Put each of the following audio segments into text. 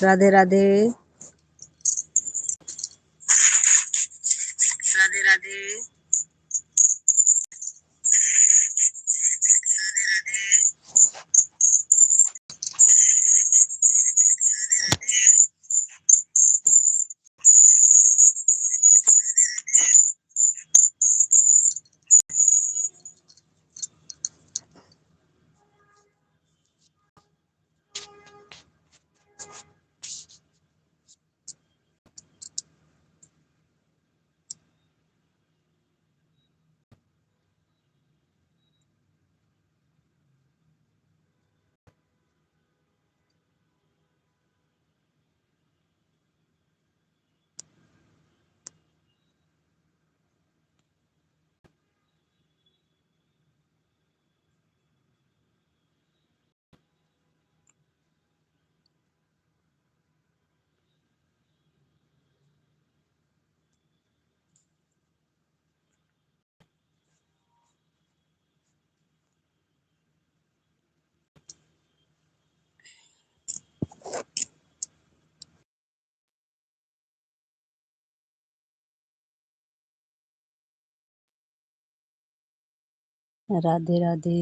राधे राधे। राधे राधे। राधे राधे।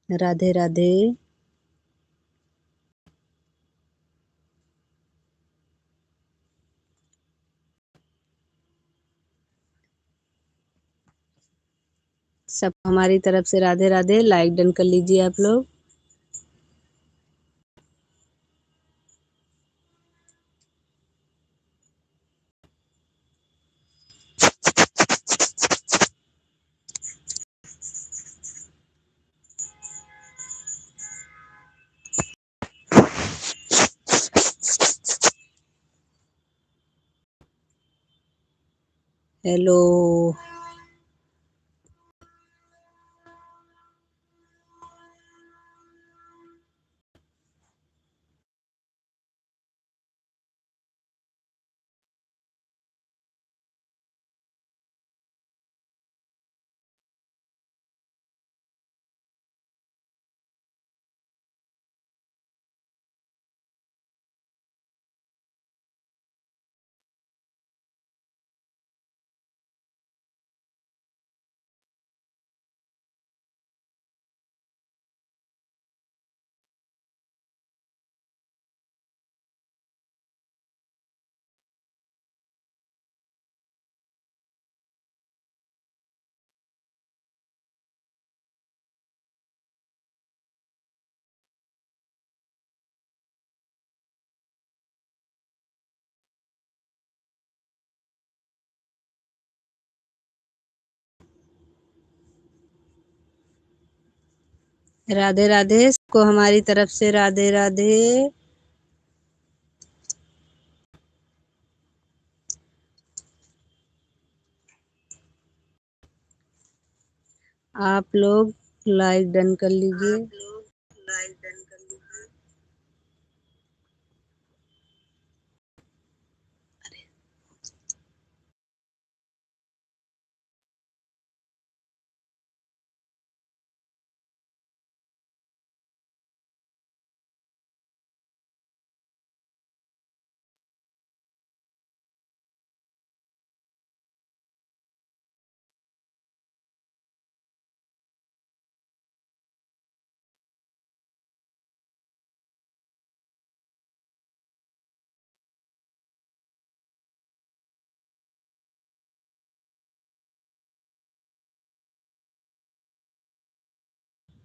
राधे राधे। सब हमारी तरफ से राधे राधे। लाइक डन कर लीजिए आप लोग। हेलो। राधे राधे। सबको हमारी तरफ से राधे राधे। आप लोग लाइक डन कर लीजिए।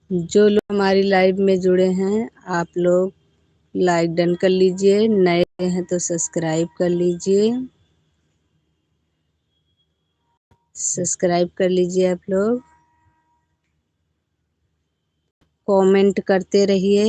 जो लोग हमारी लाइव में जुड़े हैं, आप लोग लाइक डन कर लीजिए। नए हैं तो सब्सक्राइब कर लीजिए। सब्सक्राइब कर लीजिए आप लोग। कमेंट करते रहिए।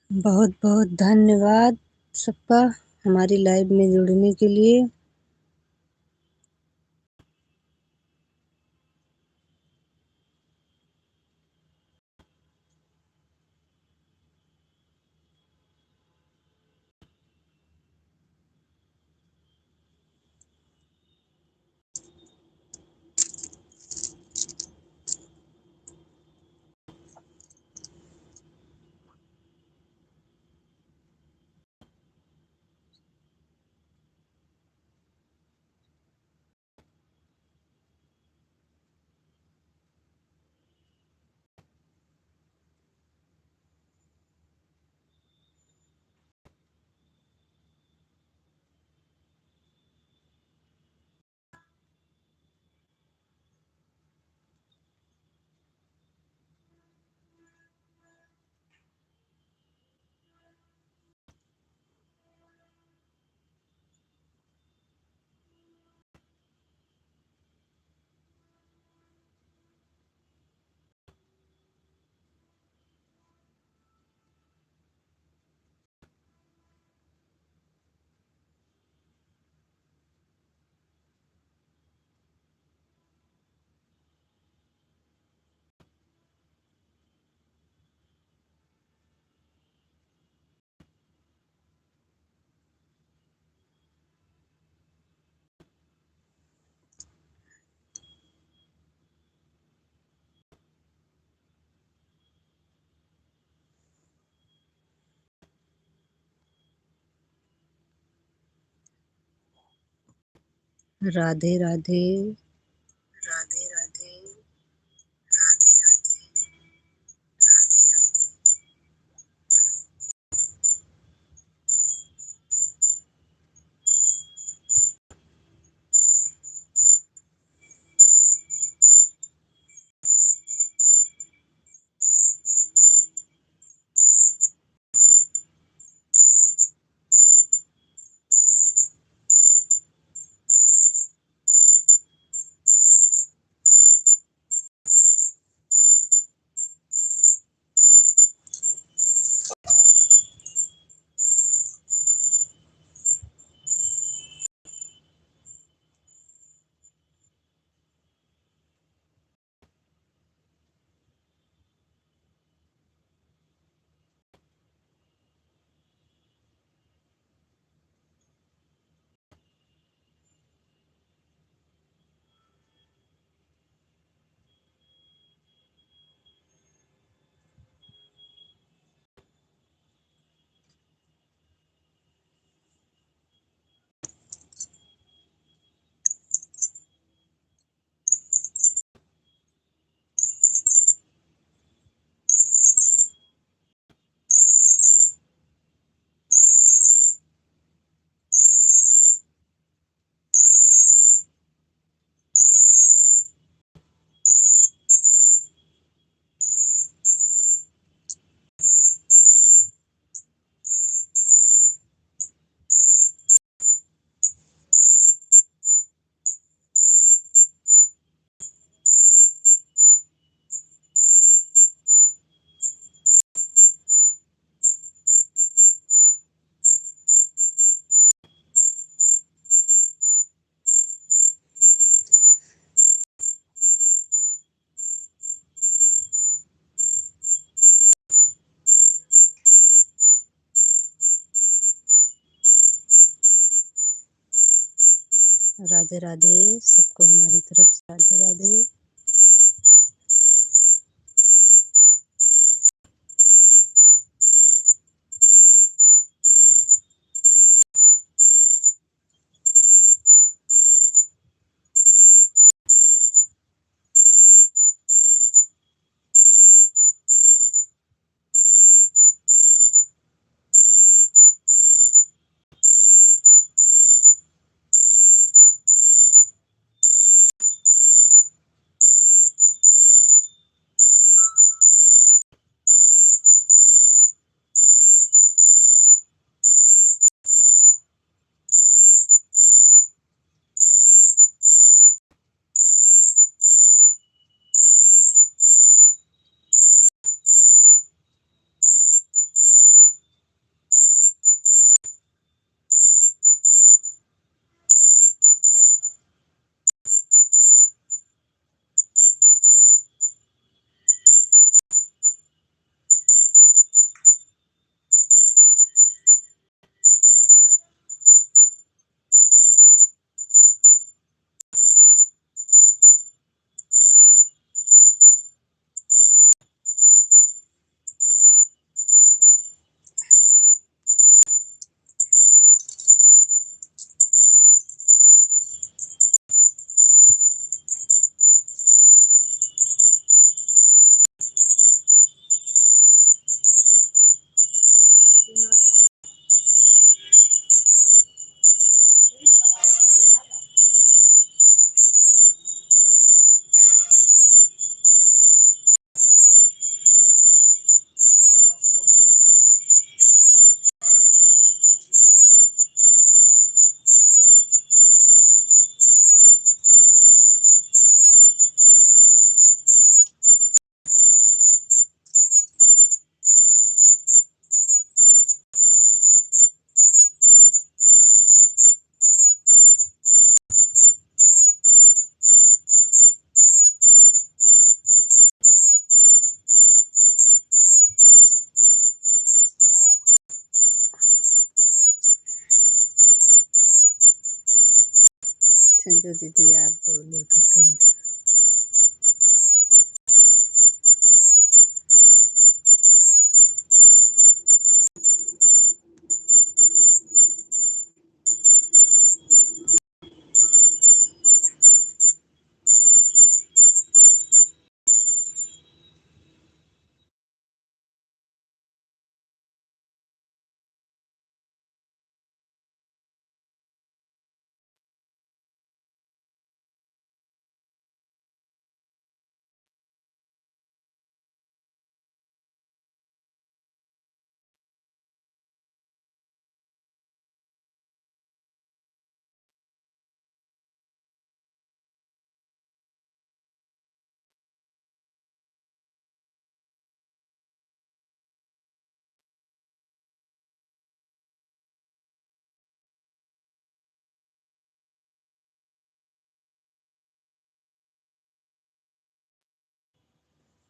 बहुत बहुत धन्यवाद सबका हमारी लाइव में जुड़ने के लिए। राधे राधे। राधे राधे। राधे राधे। सबको हमारी तरफ से राधे राधे। संजू दीदी आप बोलो तो क्या।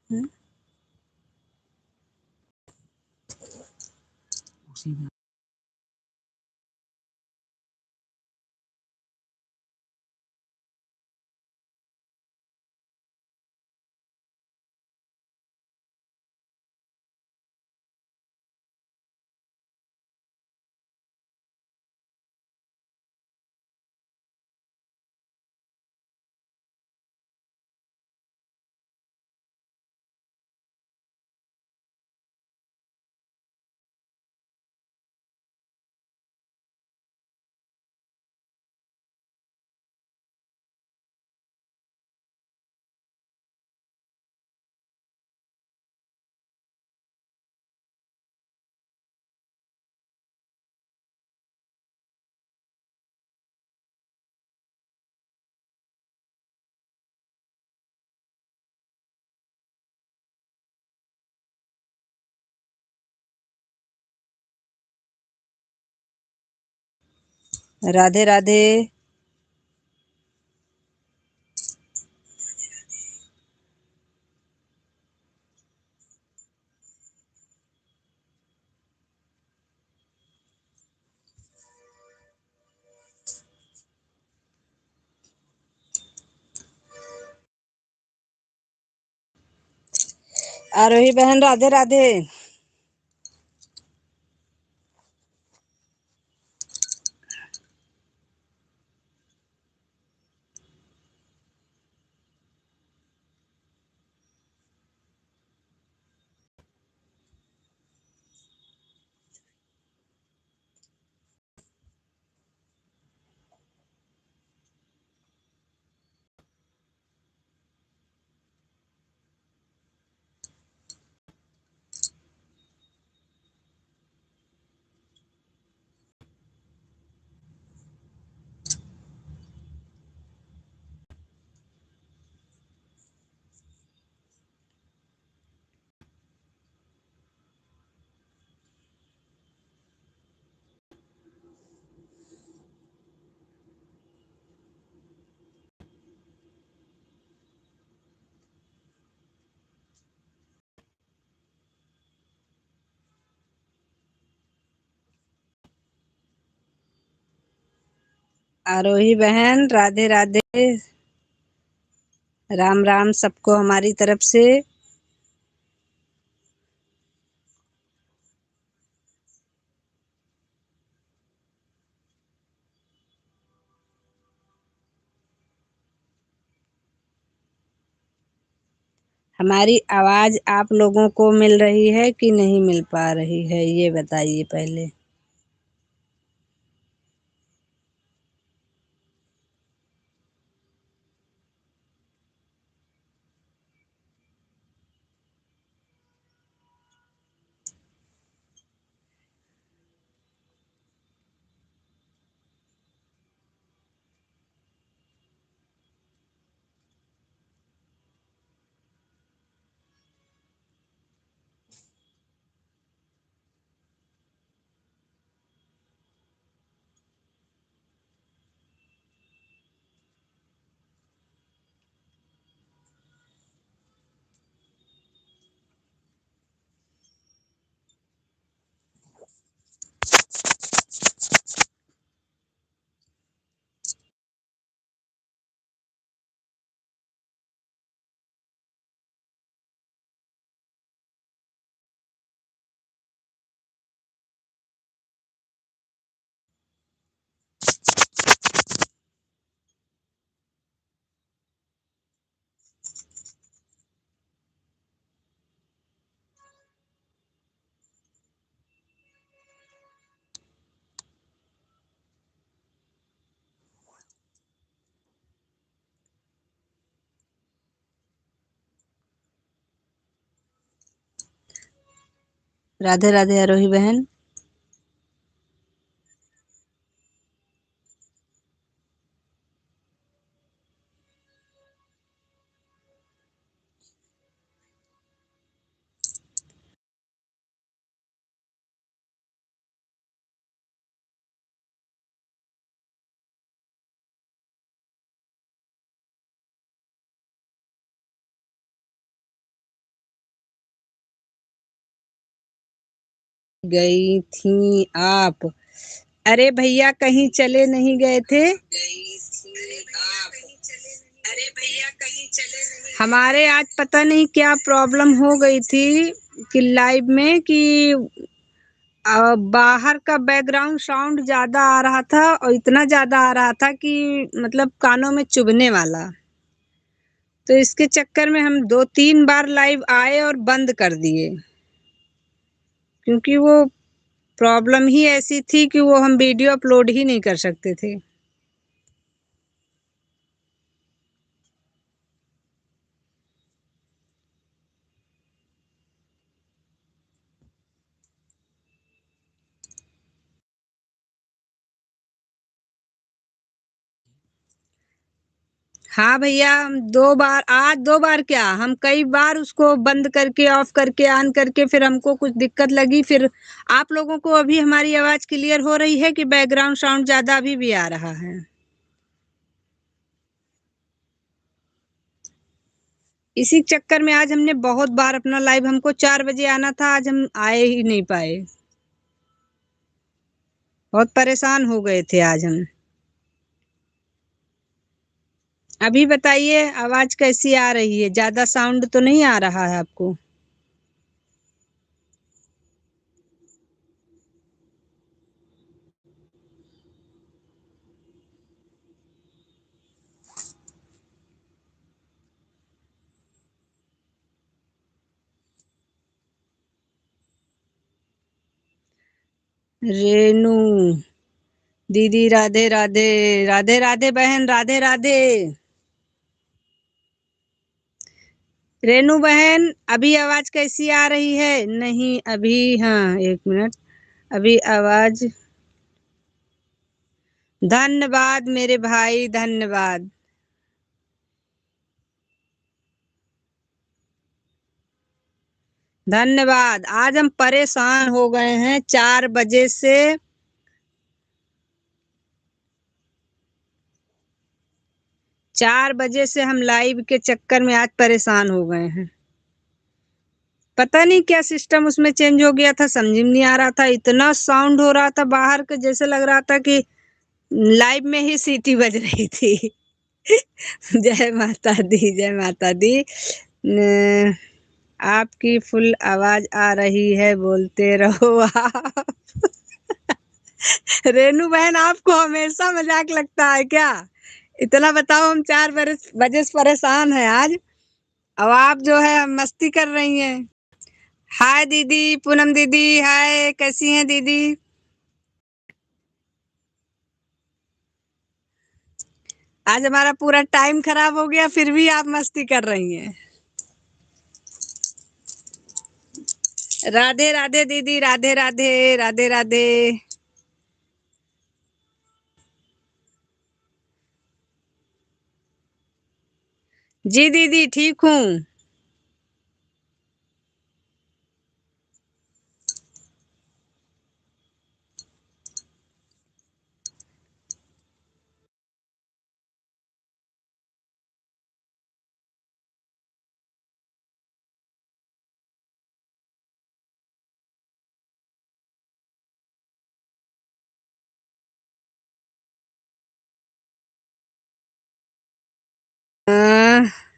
हम्म, राधे राधे। आरोही बहन राधे राधे। आरोही बहन राधे राधे। राम राम सबको हमारी तरफ से। हमारी आवाज आप लोगों को मिल रही है कि नहीं मिल पा रही है, ये बताइए पहले। राधे राधे आरोही बहन। गई थी आप? अरे भैया कहीं चले नहीं गए थे? गई थी आप? अरे भैया कहीं चले नहीं? हमारे आज पता नहीं क्या प्रॉब्लम हो गई थी कि लाइव में कि बाहर का बैकग्राउंड साउंड ज्यादा आ रहा था और इतना ज्यादा आ रहा था कि मतलब कानों में चुभने वाला। तो इसके चक्कर में हम 2-3 बार लाइव आए और बंद कर दिए, क्योंकि वो प्रॉब्लम ही ऐसी थी कि वो हम वीडियो अपलोड ही नहीं कर सकते थे। हाँ भैया, हम 2 बार, आज 2 बार क्या, हम कई बार उसको बंद करके ऑफ करके ऑन करके फिर हमको कुछ दिक्कत लगी। फिर आप लोगों को अभी हमारी आवाज क्लियर हो रही है कि बैकग्राउंड साउंड ज्यादा अभी भी आ रहा है? इसी चक्कर में आज हमने बहुत बार अपना लाइव, हमको 4 बजे आना था, आज हम आए ही नहीं पाए। बहुत परेशान हो गए थे आज हम। अभी बताइए आवाज कैसी आ रही है? ज्यादा साउंड तो नहीं आ रहा है आपको? रेनू दीदी राधे राधे। राधे राधे बहन, राधे राधे। रेनू बहन अभी आवाज कैसी आ रही है? नहीं अभी, हाँ 1 मिनट, अभी आवाज। धन्यवाद मेरे भाई, धन्यवाद। धन्यवाद। आज हम परेशान हो गए हैं 4 बजे से। 4 बजे से हम लाइव के चक्कर में आज परेशान हो गए हैं। पता नहीं क्या सिस्टम उसमें चेंज हो गया था, समझ में नहीं आ रहा था। इतना साउंड हो रहा था बाहर के, जैसे लग रहा था कि लाइव में ही सीटी बज रही थी। जय माता दी, जय माता दी। आपकी फुल आवाज आ रही है, बोलते रहो आप। रेनू बहन आपको हमेशा मजाक लगता है क्या? इतना बताओ, हम 4 बजे से परेशान हैं आज, अब आप जो है मस्ती कर रही हैं। हाय दीदी, पूनम दीदी, हाय, कैसी हैं दीदी? आज हमारा पूरा टाइम खराब हो गया, फिर भी आप मस्ती कर रही हैं। राधे राधे दीदी, राधे राधे, राधे राधे। जी दीदी ठीक हूँ।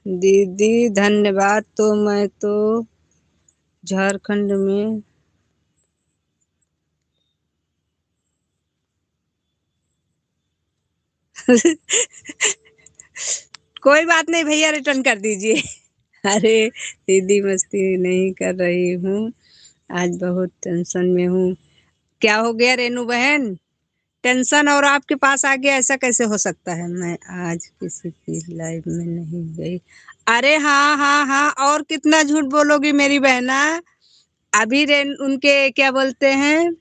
दीदी धन्यवाद। तो मैं तो झारखंड में। कोई बात नहीं भैया, रिटर्न कर दीजिए। अरे दीदी मस्ती नहीं कर रही हूँ, आज बहुत टेंशन में हूँ। क्या हो गया रेनू बहन? टेंशन और आपके पास आ गया, ऐसा कैसे हो सकता है? मैं आज किसी की लाइफ में नहीं गई। अरे हाँ हाँ हाँ, और कितना झूठ बोलोगी मेरी बहना। अभी रेन उनके क्या बोलते हैं,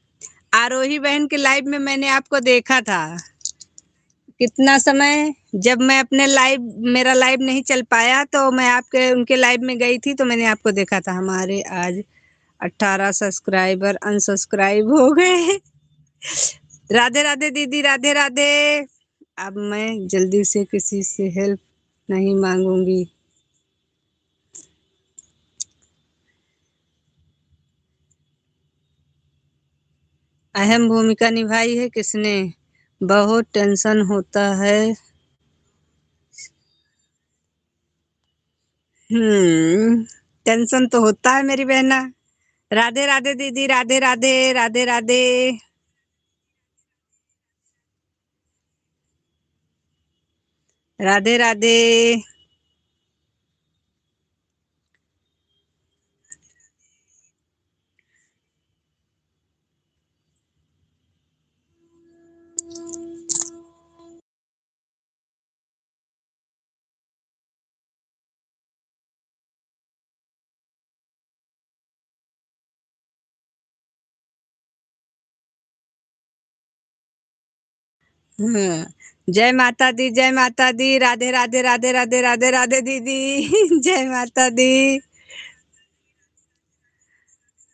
आरोही बहन के लाइव में मैंने आपको देखा था। कितना समय, जब मैं अपने लाइव, मेरा लाइव नहीं चल पाया तो मैं आपके उनके लाइव में गई थी, तो मैंने आपको देखा था। हमारे आज 18 सब्सक्राइबर अनसब्सक्राइब हो गए। राधे राधे दीदी, राधे राधे। अब मैं जल्दी से किसी से हेल्प नहीं मांगूंगी। अहम भूमिका निभाई है किसने? बहुत टेंशन होता है। टेंशन तो होता है मेरी बहना। राधे राधे दीदी, राधे राधे, राधे राधे। राधे राधे। जय माता दी, जय माता दी, राधे राधे, राधे राधे, राधे राधे दीदी। जय माता दी।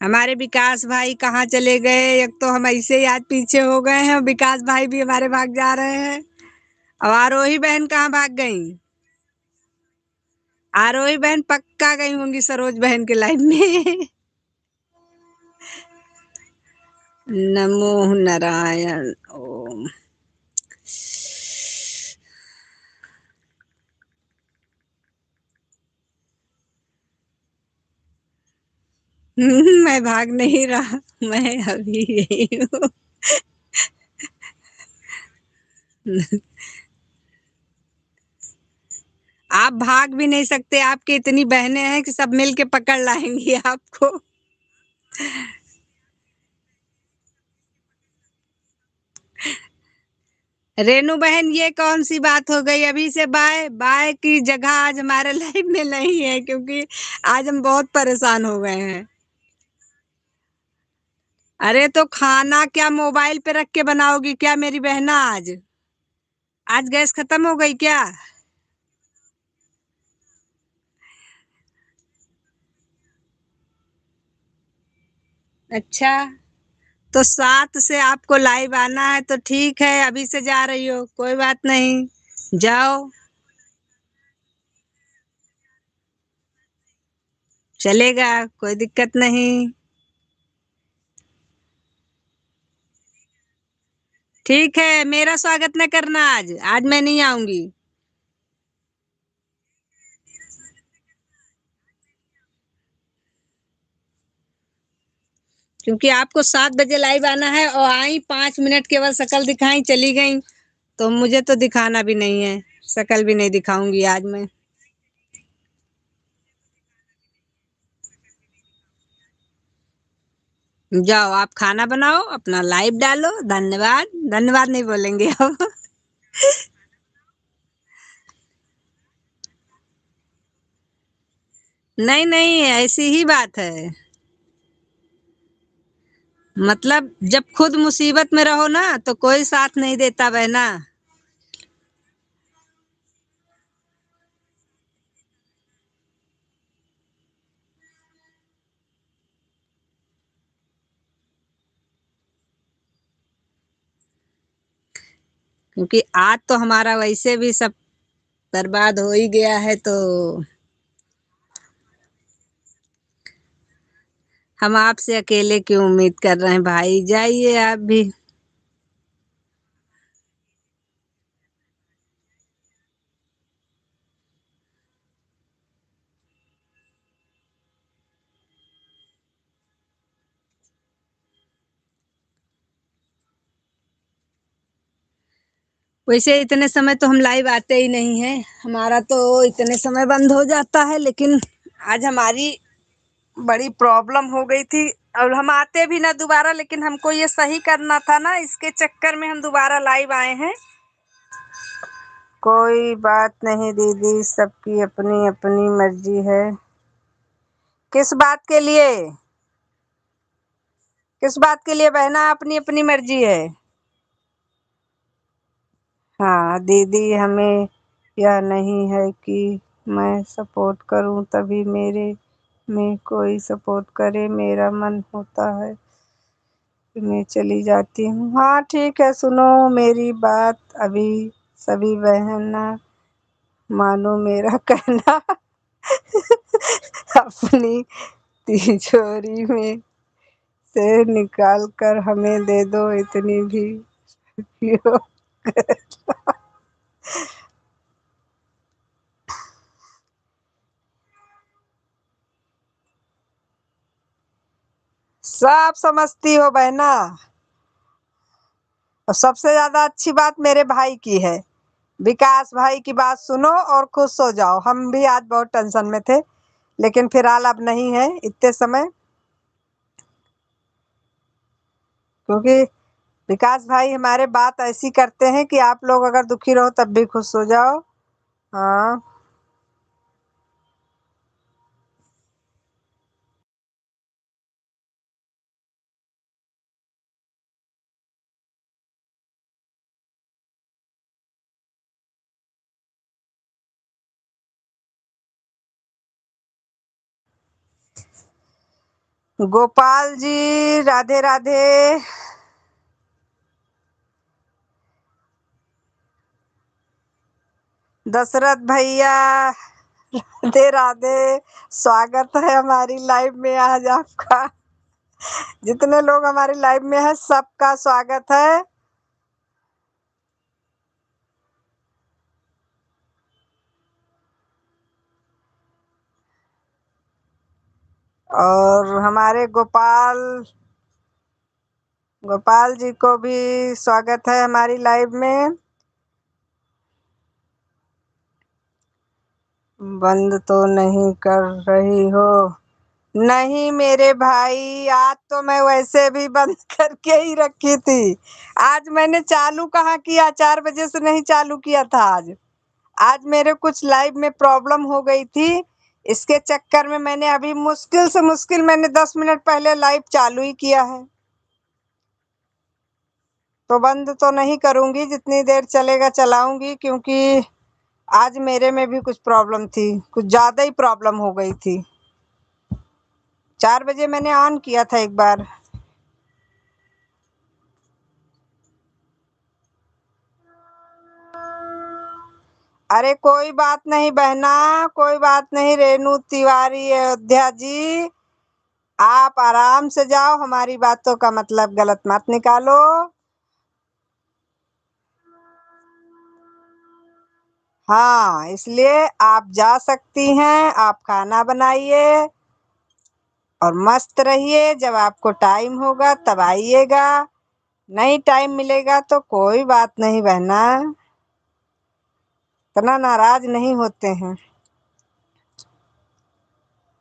हमारे विकास भाई कहाँ चले गए? एक तो हम ऐसे ही आज पीछे हो गए हैं, विकास भाई भी हमारे भाग जा रहे हैं। अब आरोही बहन कहाँ भाग गई? आरोही बहन पक्का गई होंगी सरोज बहन के लाइन में। नमो नारायण ओम। मैं भाग नहीं रहा, मैं अभी यही हूँ। आप भाग भी नहीं सकते, आपकी इतनी बहनें हैं कि सब मिल के पकड़ लाएंगी आपको। रेनू बहन ये कौन सी बात हो गई? अभी से बाय बाय की जगह आज हमारे लाइफ में नहीं है, क्योंकि आज हम बहुत परेशान हो गए हैं। अरे तो खाना क्या मोबाइल पे रख के बनाओगी क्या मेरी बहना? आज गैस खत्म हो गई क्या? अच्छा, तो 7 से आपको लाइव आना है तो ठीक है, अभी से जा रही हो कोई बात नहीं, जाओ। चलेगा, कोई दिक्कत नहीं। ठीक है, मेरा स्वागत न करना आज, आज मैं नहीं आऊंगी। क्योंकि आपको 7 बजे लाइव आना है और आई 5 मिनट केवल शक्ल दिखाई चली गई, तो मुझे तो दिखाना भी नहीं है, शक्ल भी नहीं दिखाऊंगी आज मैं। जाओ आप खाना बनाओ, अपना लाइव डालो, धन्यवाद। धन्यवाद नहीं बोलेंगे अब। नहीं नहीं, ऐसी ही बात है। मतलब जब खुद मुसीबत में रहो ना तो कोई साथ नहीं देता बहना। क्योंकि आज तो हमारा वैसे भी सब बर्बाद हो ही गया है, तो हम आपसे अकेले की उम्मीद कर रहे हैं भाई, जाइए आप भी। वैसे इतने समय तो हम लाइव आते ही नहीं है, हमारा तो इतने समय बंद हो जाता है, लेकिन आज हमारी बड़ी प्रॉब्लम हो गई थी। और हम आते भी ना दोबारा, लेकिन हमको ये सही करना था ना, इसके चक्कर में हम दोबारा लाइव आए हैं। कोई बात नहीं दीदी, सबकी अपनी अपनी मर्जी है। किस बात के लिए? किस बात के लिए बहना? अपनी अपनी मर्जी है। हाँ दीदी, हमें यह नहीं है कि मैं सपोर्ट करूं तभी मेरे में कोई सपोर्ट करे, मेरा मन होता है कि मैं चली जाती हूँ। हाँ ठीक है, सुनो मेरी बात अभी। सभी बहना मानो मेरा कहना। अपनी तिजोरी में से निकाल कर हमें दे दो इतनी भी पियो। सब समझती हो बहना। और सबसे ज्यादा अच्छी बात मेरे भाई की है। विकास भाई की बात सुनो और खुश हो जाओ। हम भी आज बहुत टेंशन में थे, लेकिन फिलहाल अब नहीं है इतने समय, क्योंकि विकास भाई हमारे बात ऐसी करते हैं कि आप लोग अगर दुखी रहो तब भी खुश हो जाओ। हाँ, गोपाल जी राधे राधे। दशरथ भैया राधे राधे। स्वागत है हमारी लाइव में आज आपका। जितने लोग हमारी लाइव में हैं सबका स्वागत है। और हमारे गोपाल जी को भी स्वागत है हमारी लाइव में। बंद तो नहीं कर रही हो? नहीं मेरे भाई, आज तो मैं वैसे भी बंद करके ही रखी थी। आज मैंने चालू कहाँ किया, 4 बजे से नहीं चालू किया था आज। आज मेरे कुछ लाइव में प्रॉब्लम हो गई थी, इसके चक्कर में मैंने अभी मुश्किल से मुश्किल मैंने 10 मिनट पहले लाइव चालू ही किया है। तो बंद तो नहीं करूंगी, जितनी देर चलेगा चलाऊंगी, क्योंकि आज मेरे में भी कुछ प्रॉब्लम थी, कुछ ज्यादा ही प्रॉब्लम हो गई थी। 4 बजे मैंने ऑन किया था एक बार। अरे कोई बात नहीं बहना, कोई बात नहीं। रेणु तिवारी अयोध्या जी, आप आराम से जाओ, हमारी बातों का मतलब गलत मत निकालो। हाँ, इसलिए आप जा सकती हैं, आप खाना बनाइए और मस्त रहिए। जब आपको टाइम होगा तब आइएगा, नहीं टाइम मिलेगा तो कोई बात नहीं बहना, इतना नाराज नहीं होते हैं।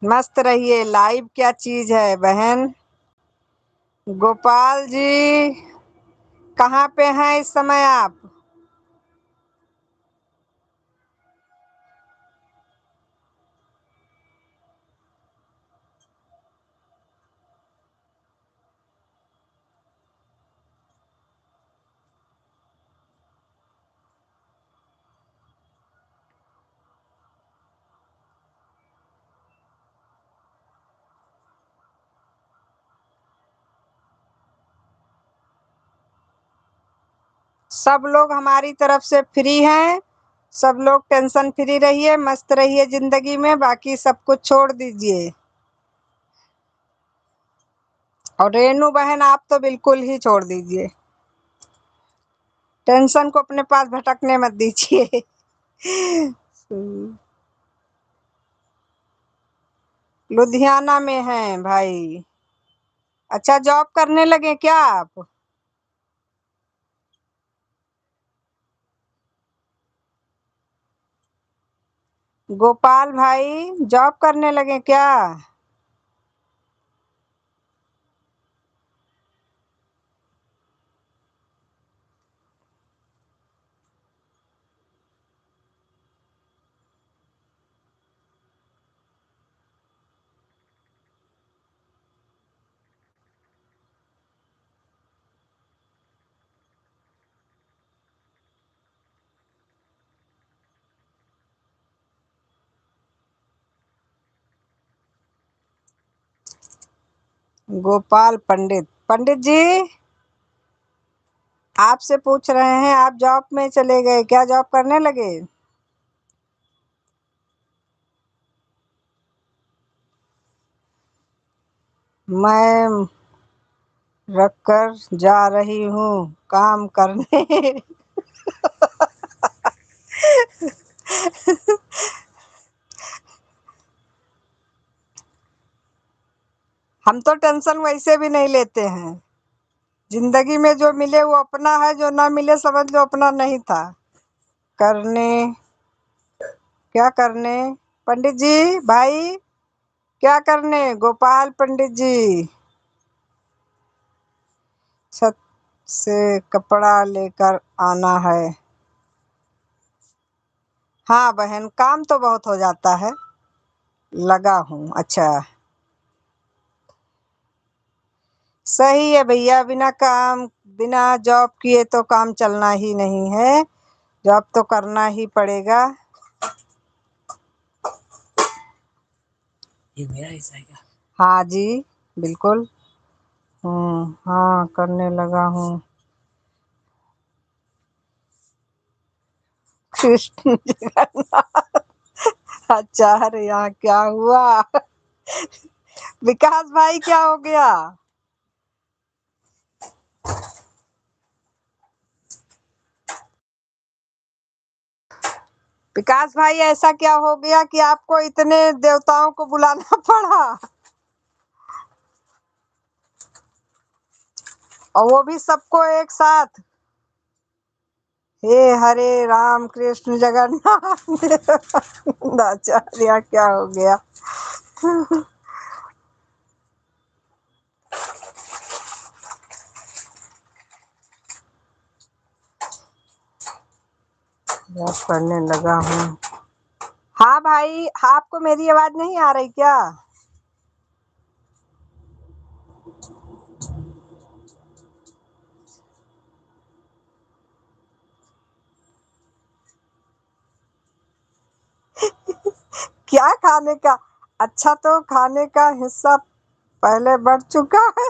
मस्त रहिए, लाइव क्या चीज है बहन। गोपाल जी कहाँ पे हैं इस समय आप? सब लोग हमारी तरफ से फ्री हैं, सब लोग टेंशन फ्री रहिए, मस्त रहिए जिंदगी में, बाकी सब कुछ छोड़ दीजिए। और रेनू बहन आप तो बिल्कुल ही छोड़ दीजिए, टेंशन को अपने पास भटकने मत दीजिए। लुधियाना में हैं भाई। अच्छा, जॉब करने लगे क्या आप? गोपाल भाई जॉब करने लगे क्या? गोपाल पंडित, पंडित जी आपसे पूछ रहे हैं, आप जॉब में चले गए क्या, जॉब करने लगे? मैं रख कर जा रही हूँ काम करने। हम तो टेंशन वैसे भी नहीं लेते हैं। जिंदगी में जो मिले वो अपना है, जो ना मिले समझ लो अपना नहीं था। करने, क्या करने? पंडित जी भाई, क्या करने? गोपाल पंडित जी, छत से कपड़ा लेकर आना है। हाँ बहन, काम तो बहुत हो जाता है। लगा हूँ। अच्छा, सही है भैया, बिना जॉब किए तो काम चलना ही नहीं है। जॉब तो करना ही पड़ेगा। ये मेरा हिस्सा है क्या? हाँ जी, बिल्कुल। हाँ करने लगा हूँ। कृष्ण जगन्नाथ। अच्छा, अरे यहाँ क्या हुआ? विकास भाई क्या हो गया? विकास भाई ऐसा क्या हो गया कि आपको इतने देवताओं को बुलाना पड़ा, और वो भी सबको एक साथ? हे हरे राम कृष्ण जगन्नाथ। आचार्य क्या हो गया? बस पढ़ने लगा हूँ। हाँ भाई, आपको मेरी आवाज नहीं आ रही क्या? क्या खाने का? अच्छा, तो खाने का हिस्सा पहले बढ़ चुका है।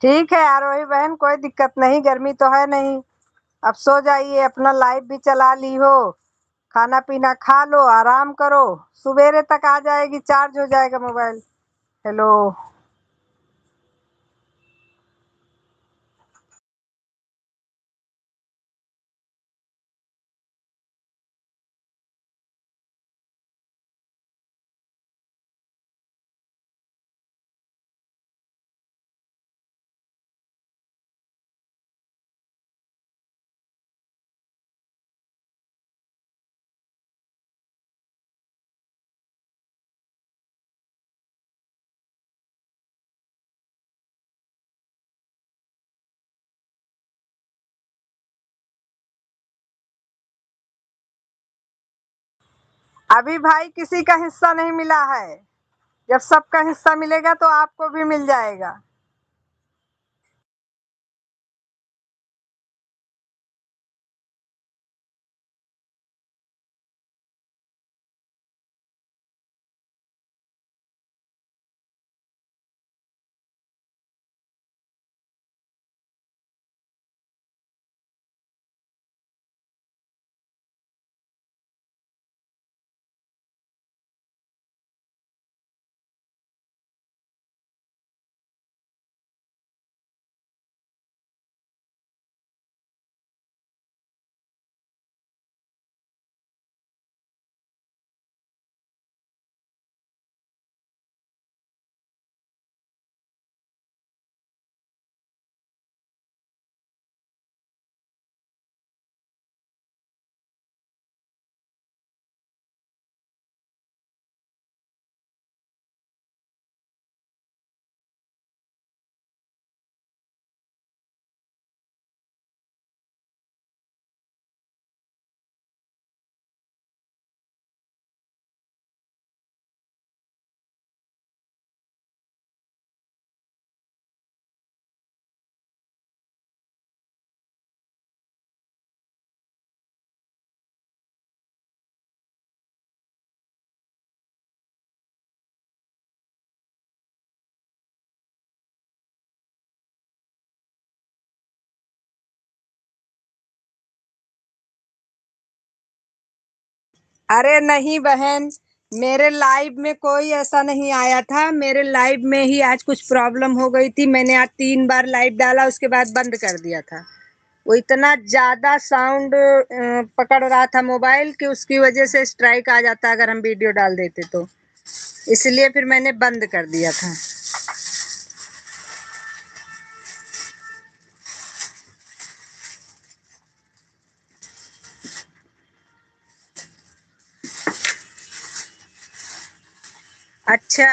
ठीक है आरोही बहन, कोई दिक्कत नहीं, गर्मी तो है नहीं। अब सो जाइए, अपना लाइट भी चला ली हो, खाना पीना खा लो, आराम करो। सवेरे तक आ जाएगी, चार्ज हो जाएगा मोबाइल। हेलो। अभी भाई किसी का हिस्सा नहीं मिला है। जब सबका हिस्सा मिलेगा तो आपको भी मिल जाएगा। अरे नहीं बहन, मेरे लाइव में कोई ऐसा नहीं आया था। मेरे लाइव में ही आज कुछ प्रॉब्लम हो गई थी। मैंने आज 3 बार लाइव डाला, उसके बाद बंद कर दिया था। वो इतना ज्यादा साउंड पकड़ रहा था मोबाइल कि उसकी वजह से स्ट्राइक आ जाता अगर हम वीडियो डाल देते तो। इसलिए फिर मैंने बंद कर दिया था। अच्छा।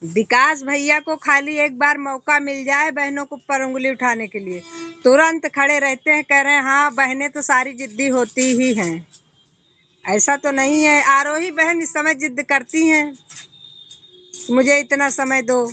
विकास भैया को खाली एक बार मौका मिल जाए बहनों को ऊपर उंगली उठाने के लिए, तुरंत खड़े रहते हैं, कह रहे हैं हाँ बहनें तो सारी जिद्दी होती ही हैं। ऐसा तो नहीं है, आरोही बहन इस समय जिद करती हैं, मुझे इतना समय दो।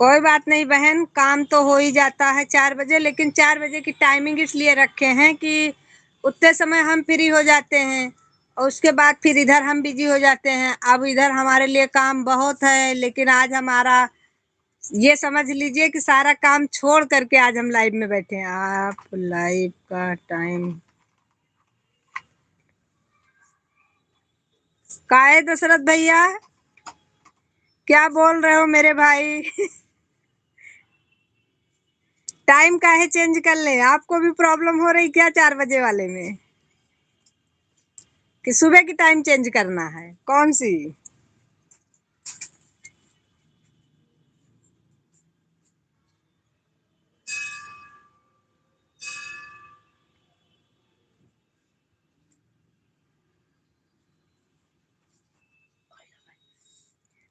कोई बात नहीं बहन, काम तो हो ही जाता है 4 बजे, लेकिन 4 बजे की टाइमिंग इसलिए रखे हैं कि उतने समय हम फ्री हो जाते हैं और उसके बाद फिर इधर हम बिजी हो जाते हैं। अब इधर हमारे लिए काम बहुत है, लेकिन आज हमारा ये समझ लीजिए कि सारा काम छोड़ करके आज हम लाइव में बैठे हैं। आप लाइव का टाइम काहे दशरथ भैया, क्या बोल रहे हो मेरे भाई? टाइम काहे चेंज कर ले? आपको भी प्रॉब्लम हो रही क्या 4 बजे वाले में, कि सुबह की टाइम चेंज करना है? कौन सी?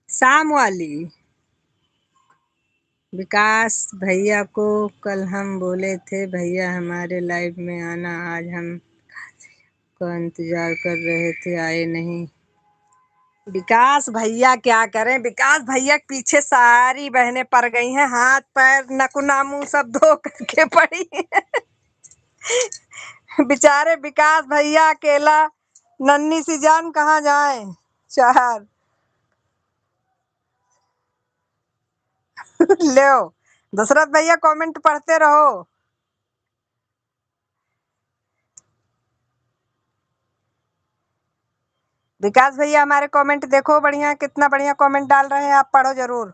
शाम वाली? विकास भैया को कल हम बोले थे भैया हमारे लाइव में आना, आज हम का इंतजार कर रहे थे, आए नहीं। विकास भैया क्या करें, विकास भैया के पीछे सारी बहनें पड़ गई हैं, हाथ पैर नकुना मुंह सब धो करके पड़ी हैं। बेचारे विकास भैया अकेला नन्ही सी जान कहाँ जाए। चार लो, दशरथ भैया कमेंट पढ़ते रहो। विकास भैया हमारे कमेंट देखो, बढ़िया कितना बढ़िया कमेंट डाल रहे हैं, आप पढ़ो जरूर।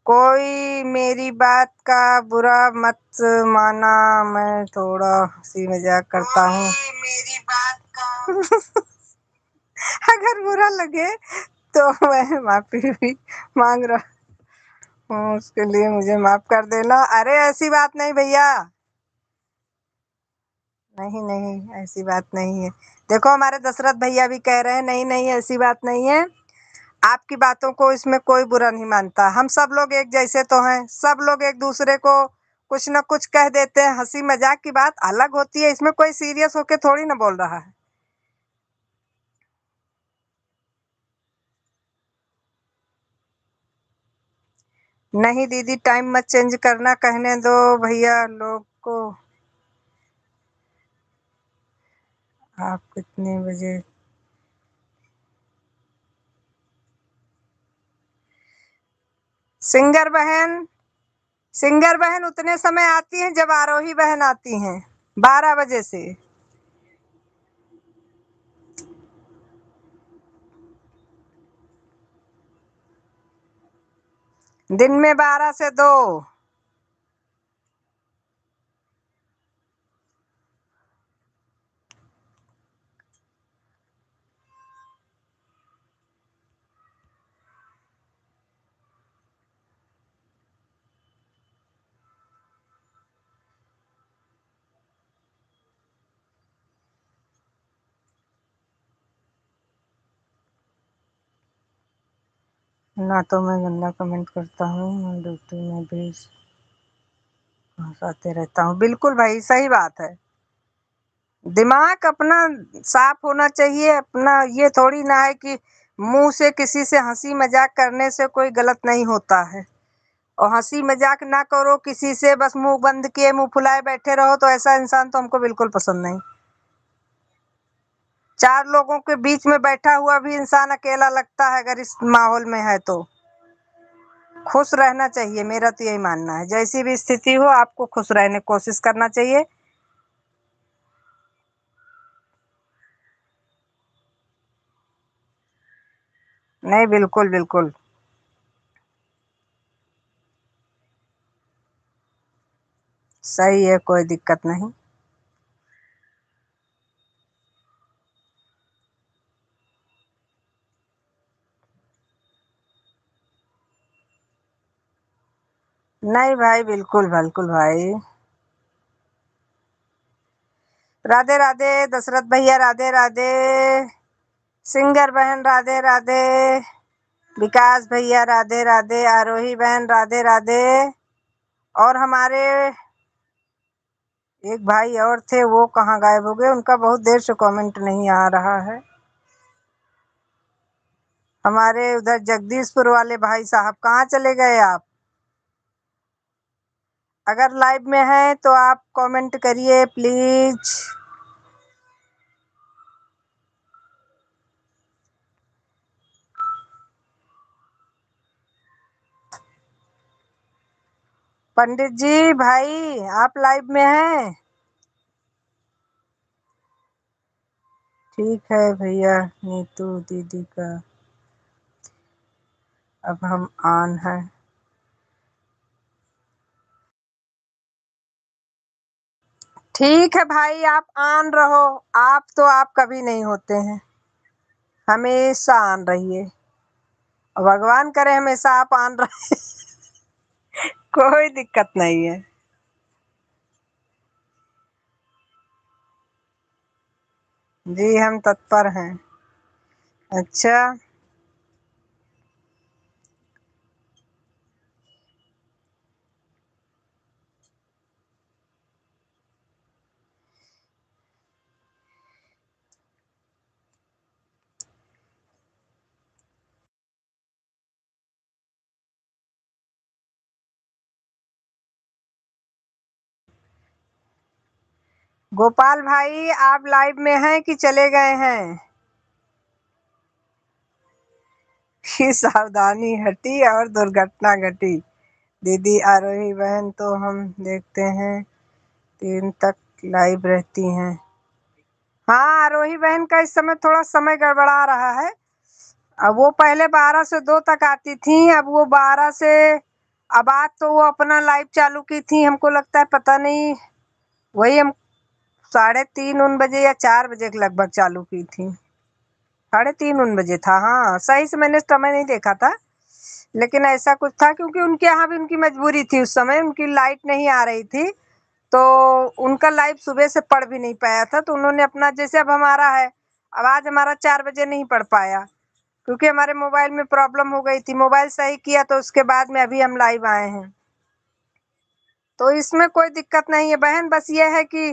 कोई मेरी बात का बुरा मत माना, मैं थोड़ा हंसी मजाक करता हूँ। मेरी बात का अगर बुरा लगे तो मैं माफी भी मांग रहा हूँ, उसके लिए मुझे माफ कर देना। अरे ऐसी बात नहीं भैया, नहीं नहीं ऐसी बात नहीं है। देखो हमारे दशरथ भैया भी कह रहे हैं नहीं नहीं ऐसी बात नहीं है। आपकी बातों को इसमें कोई बुरा नहीं मानता। हम सब लोग एक जैसे तो हैं, सब लोग एक दूसरे को कुछ न कुछ कह देते हैं। हंसी मजाक की बात अलग होती है, इसमें कोई सीरियस होके थोड़ी ना बोल रहा है। नहीं दीदी टाइम मत चेंज करना, कहने दो भैया लोग को। आप कितने बजे सिंगर बहन? सिंगर बहन उतने समय आती हैं जब आरोही बहन आती हैं, 12 बजे से। दिन में 12 से 2। ना तो मैं गंदा कमेंट करता हूँ, मैं ड्यूटी में भी हंसाते रहता हूँ। बिल्कुल भाई सही बात है। दिमाग अपना साफ होना चाहिए। अपना ये थोड़ी ना है कि मुंह से किसी से हंसी मजाक करने से कोई गलत नहीं होता है। और हंसी मजाक ना करो किसी से, बस मुंह बंद किए मुंह फुलाए बैठे रहो, तो ऐसा इंसान तो हमको बिल्कुल पसंद नहीं। 4 लोगों के बीच में बैठा हुआ भी इंसान अकेला लगता है अगर इस माहौल में है तो। खुश रहना चाहिए, मेरा तो यही मानना है। जैसी भी स्थिति हो आपको खुश रहने की कोशिश करना चाहिए। नहीं बिल्कुल बिल्कुल सही है, कोई दिक्कत नहीं। नहीं भाई बिल्कुल बिल्कुल भाई। राधे राधे दशरथ भैया, राधे राधे सिंगर बहन, राधे राधे विकास भैया, राधे राधे आरोही बहन, राधे राधे। और हमारे एक भाई और थे, वो कहाँ गायब हो गए? उनका बहुत देर से कमेंट नहीं आ रहा है। हमारे उधर जगदीशपुर वाले भाई साहब कहाँ चले गए आप? अगर लाइव में हैं तो आप कमेंट करिए प्लीज। पंडित जी भाई आप लाइव में हैं? ठीक है भैया। नीतू दीदी का अब हम ऑन है। ठीक है भाई आप ऑन रहो। आप तो आप कभी नहीं होते हैं, हमेशा ऑन रहिए। और भगवान करे हमेशा आप ऑन रहे। कोई दिक्कत नहीं है। जी हम तत्पर हैं। अच्छा गोपाल भाई आप लाइव में हैं कि चले गए हैं? की सावधानी हटी और दुर्घटना घटी। दीदी आरोही बहन तो हम देखते हैं 3 तक लाइव रहती हैं। हाँ आरोही बहन का इस समय थोड़ा समय गड़बड़ा रहा है। अब वो पहले 12 से 2 तक आती थी, अब वो 12 से अब आज तो वो अपना लाइव चालू की थी, हमको लगता है पता नहीं, वही हम 3:30 उन बजे या 4 बजे के लगभग चालू की थी। 3:30 उन बजे था, हाँ सही से मैंने समय नहीं देखा था, लेकिन ऐसा कुछ था क्योंकि उनके यहाँ भी उनकी मजबूरी थी, उस समय उनकी लाइट नहीं आ रही थी, तो उनका लाइव सुबह से पढ़ भी नहीं पाया था, तो उन्होंने अपना जैसे अब हमारा है, अब आज हमारा 4 बजे नहीं पढ़ पाया क्योंकि हमारे मोबाइल में प्रॉब्लम हो गई थी। मोबाइल सही किया तो उसके बाद में अभी हम लाइव आए हैं, तो इसमें कोई दिक्कत नहीं है बहन। बस ये है कि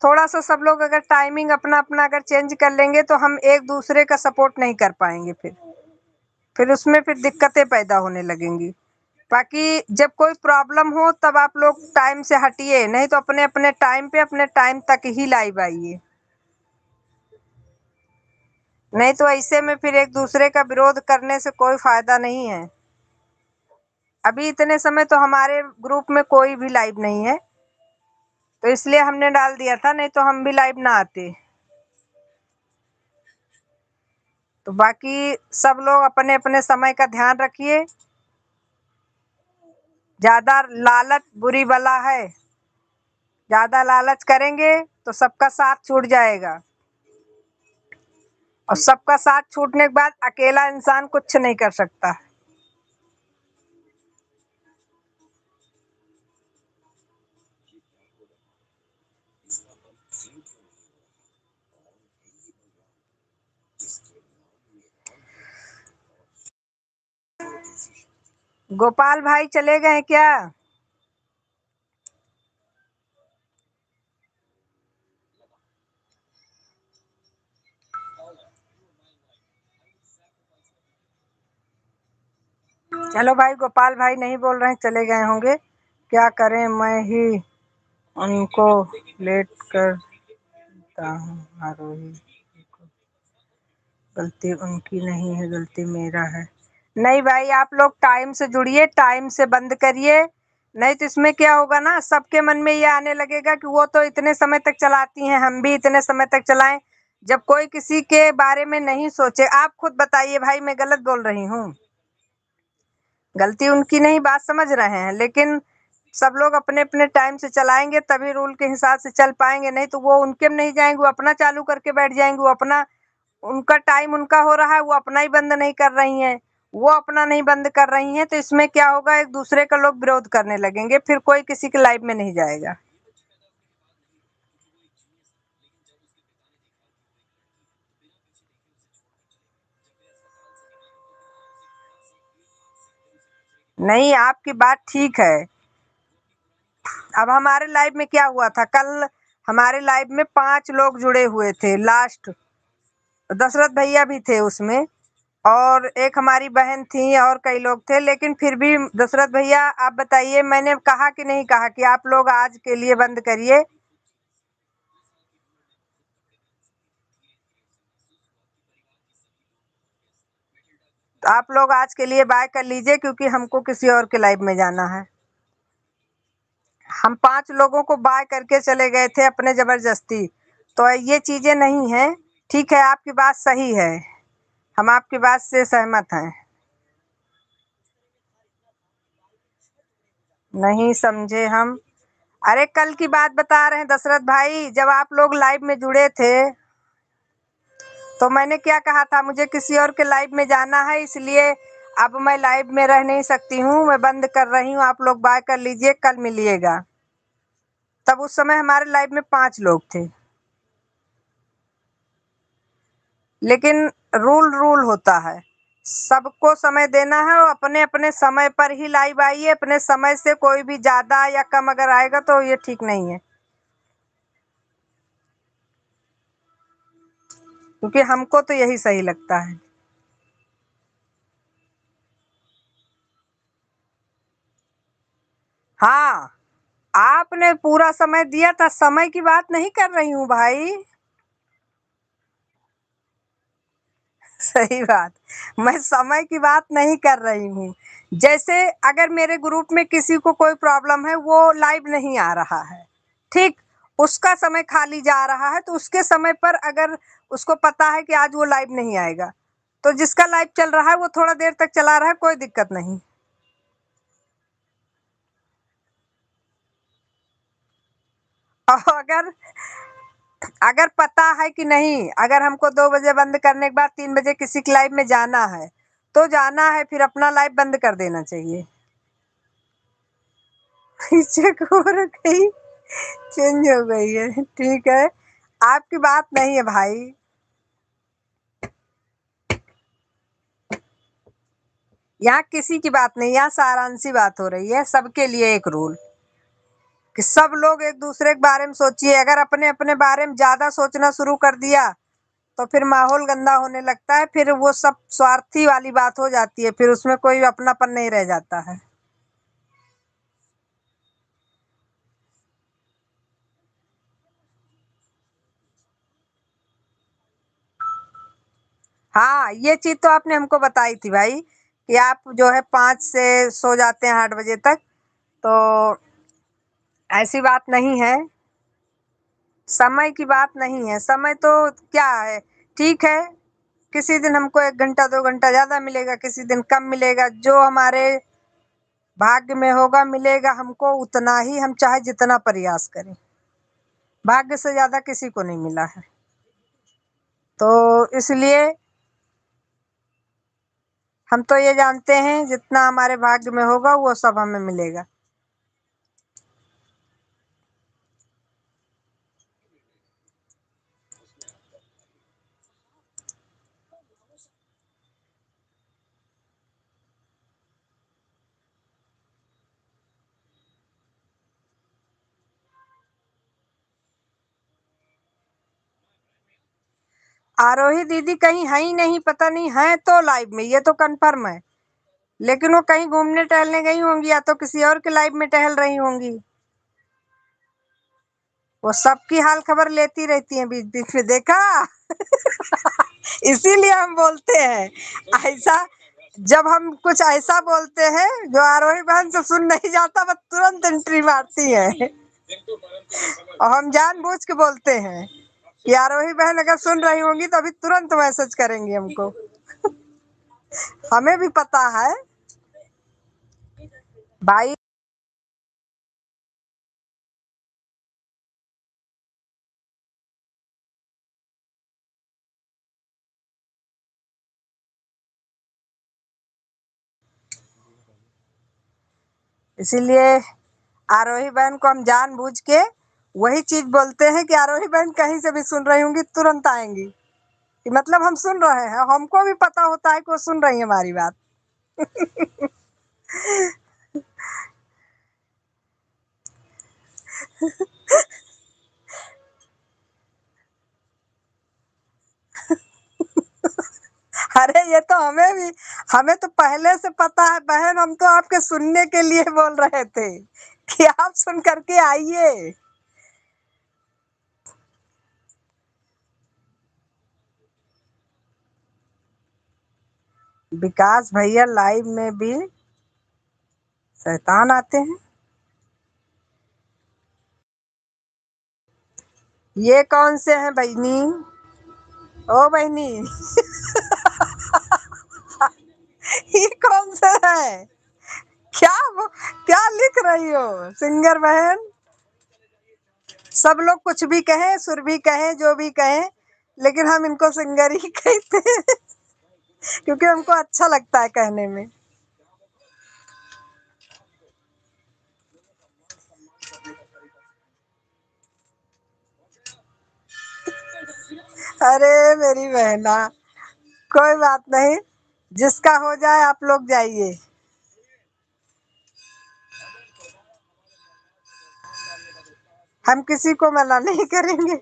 थोड़ा सा सब लोग अगर टाइमिंग अपना अपना अगर चेंज कर लेंगे तो हम एक दूसरे का सपोर्ट नहीं कर पाएंगे, फिर उसमें फिर दिक्कतें पैदा होने लगेंगी। बाकी जब कोई प्रॉब्लम हो तब आप लोग टाइम से हटिए, नहीं तो अपने अपने टाइम पे अपने टाइम तक ही लाइव आइए, नहीं तो ऐसे में फिर एक दूसरे का विरोध करने से कोई फायदा नहीं है। अभी इतने समय तो हमारे ग्रुप में कोई भी लाइव नहीं है, तो इसलिए हमने डाल दिया था, नहीं तो हम भी लाइव ना आते। तो बाकी सब लोग अपने अपने समय का ध्यान रखिए। ज्यादा लालच बुरी बला है, ज्यादा लालच करेंगे तो सबका साथ छूट जाएगा, और सबका साथ छूटने के बाद अकेला इंसान कुछ नहीं कर सकता। गोपाल भाई चले गए क्या? चलो भाई, गोपाल भाई नहीं बोल रहे हैं, चले गए होंगे। क्या करें, मैं ही उनको लेट करता हूँ। आरोही, गलती उनकी नहीं है, गलती मेरा है। नहीं भाई, आप लोग टाइम से जुड़िए, टाइम से बंद करिए, नहीं तो इसमें क्या होगा ना, सबके मन में ये आने लगेगा कि वो तो इतने समय तक चलाती हैं, हम भी इतने समय तक चलाएं। जब कोई किसी के बारे में नहीं सोचे, आप खुद बताइए भाई, मैं गलत बोल रही हूँ? गलती उनकी नहीं, बात समझ रहे हैं, लेकिन सब लोग अपने अपने टाइम से चलाएंगे तभी रूल के हिसाब से चल पाएंगे, नहीं तो वो उनके में नहीं जाएंगे, वो अपना चालू करके बैठ जाएंगे, वो अपना, उनका टाइम उनका हो रहा है, वो अपना ही बंद नहीं कर रही हैं, वो अपना नहीं बंद कर रही हैं, तो इसमें क्या होगा, एक दूसरे का लोग विरोध करने लगेंगे, फिर कोई किसी के लाइफ में नहीं जाएगा। नहीं, आपकी बात ठीक है। अब हमारे लाइव में क्या हुआ था, कल हमारे लाइव में 5 लोग जुड़े हुए थे, लास्ट दशरथ भैया भी थे उसमें, और एक हमारी बहन थी, और कई लोग थे, लेकिन फिर भी दशरथ भैया आप बताइए, मैंने कहा कि नहीं कहा कि आप लोग आज के लिए बंद करिए? आप लोग आज के लिए बाय कर लीजिए, क्योंकि हमको किसी और के लाइव में जाना है। हम 5 लोगों को बाय करके चले गए थे अपने जबरदस्ती, तो ये चीजें नहीं है। ठीक है, आपकी बात सही है, हम आपकी बात से सहमत हैं। नहीं समझे हम? अरे कल की बात बता रहे हैं दशरथ भाई, जब आप लोग लाइव में जुड़े थे तो मैंने क्या कहा था, मुझे किसी और के लाइव में जाना है, इसलिए अब मैं लाइव में रह नहीं सकती हूँ, मैं बंद कर रही हूँ, आप लोग बाय कर लीजिए, कल मिलिएगा। तब उस समय हमारे लाइव में 5 लोग थे, लेकिन रूल रूल होता है, सबको समय देना है, और अपने अपने समय पर ही लाइव आइए, अपने समय से कोई भी ज्यादा या कम अगर आएगा तो ये ठीक नहीं है, क्योंकि हमको तो यही सही लगता है। हाँ, आपने पूरा समय दिया था, समय की बात नहीं कर रही हूँ भाई। सही बात, मैं समय की बात नहीं कर रही हूँ। जैसे अगर मेरे ग्रुप में किसी को कोई प्रॉब्लम है, वो लाइव नहीं आ रहा है, ठीक, उसका समय खाली जा रहा है, तो उसके समय पर अगर उसको पता है कि आज वो लाइव नहीं आएगा, तो जिसका लाइव चल रहा है वो थोड़ा देर तक चला रहा है, कोई दिक्कत नहीं। और अगर अगर पता है कि नहीं, अगर हमको 2 बजे बंद करने के बाद 3 बजे किसी की लाइव में जाना है, तो जाना है, फिर अपना लाइव बंद कर देना चाहिए। चेक हो गई, चेंज हो गई है, ठीक है, आपकी बात नहीं है भाई। यहाँ किसी की बात नहीं, यहाँ सारांशी बात हो रही है, सबके लिए एक रूल कि सब लोग एक दूसरे के बारे में सोचिए। अगर अपने अपने बारे में ज्यादा सोचना शुरू कर दिया तो फिर माहौल गंदा होने लगता है, फिर वो सब स्वार्थी वाली बात हो जाती है, फिर उसमें कोई अपनापन नहीं रह जाता है। हाँ, ये चीज तो आपने हमको बताई थी भाई कि आप जो है 5 से सो जाते हैं 8 बजे तक, तो ऐसी बात नहीं है, समय की बात नहीं है। समय तो क्या है, ठीक है, किसी दिन हमको 1 घंटा 2 घंटा ज्यादा मिलेगा, किसी दिन कम मिलेगा, जो हमारे भाग्य में होगा मिलेगा हमको उतना ही, हम चाहे जितना प्रयास करें। भाग्य से ज्यादा किसी को नहीं मिला है, तो इसलिए हम तो ये जानते हैं जितना हमारे भाग्य में होगा वो सब हमें मिलेगा। आरोही दीदी कहीं है ही नहीं, पता नहीं है तो लाइव में, ये तो कंफर्म है, लेकिन वो कहीं घूमने टहलने गई होंगी या तो किसी और के लाइव में टहल रही होंगी। वो सबकी हाल खबर लेती रहती हैं बीच बीच में, देखा। इसीलिए हम बोलते हैं ऐसा, जब हम कुछ ऐसा बोलते हैं जो आरोही बहन से सुन नहीं जाता, वो तुरंत एंट्री मारती है, और हम जानबूझ के बोलते हैं कि आरोही बहन अगर सुन रही होंगी तो अभी तुरंत मैसेज करेंगी हमको। हमें भी पता है भाई। इसीलिए आरोही बहन को हम जानबूझ के वही चीज बोलते हैं कि आरोही बहन कहीं से भी सुन रही होंगी तुरंत आएंगी, कि मतलब हम सुन रहे हैं, हमको भी पता होता है कि वो सुन रही है हमारी बात। अरे ये तो हमें तो पहले से पता है बहन, हम तो आपके सुनने के लिए बोल रहे थे कि आप सुन करके आइए। विकास भैया लाइव में भी शैतान आते हैं। ये कौन से हैं बहनी? ओ बहनी, ये कौन से है? क्या क्या लिख रही हो सिंगर बहन? सब लोग कुछ भी कहें, सुर भी कहें, जो भी कहें, लेकिन हम इनको सिंगर ही कहते हैं क्योंकि हमको अच्छा लगता है कहने में। अरे मेरी बहना, कोई बात नहीं, जिसका हो जाए आप लोग जाइए। हम किसी को मना नहीं करेंगे।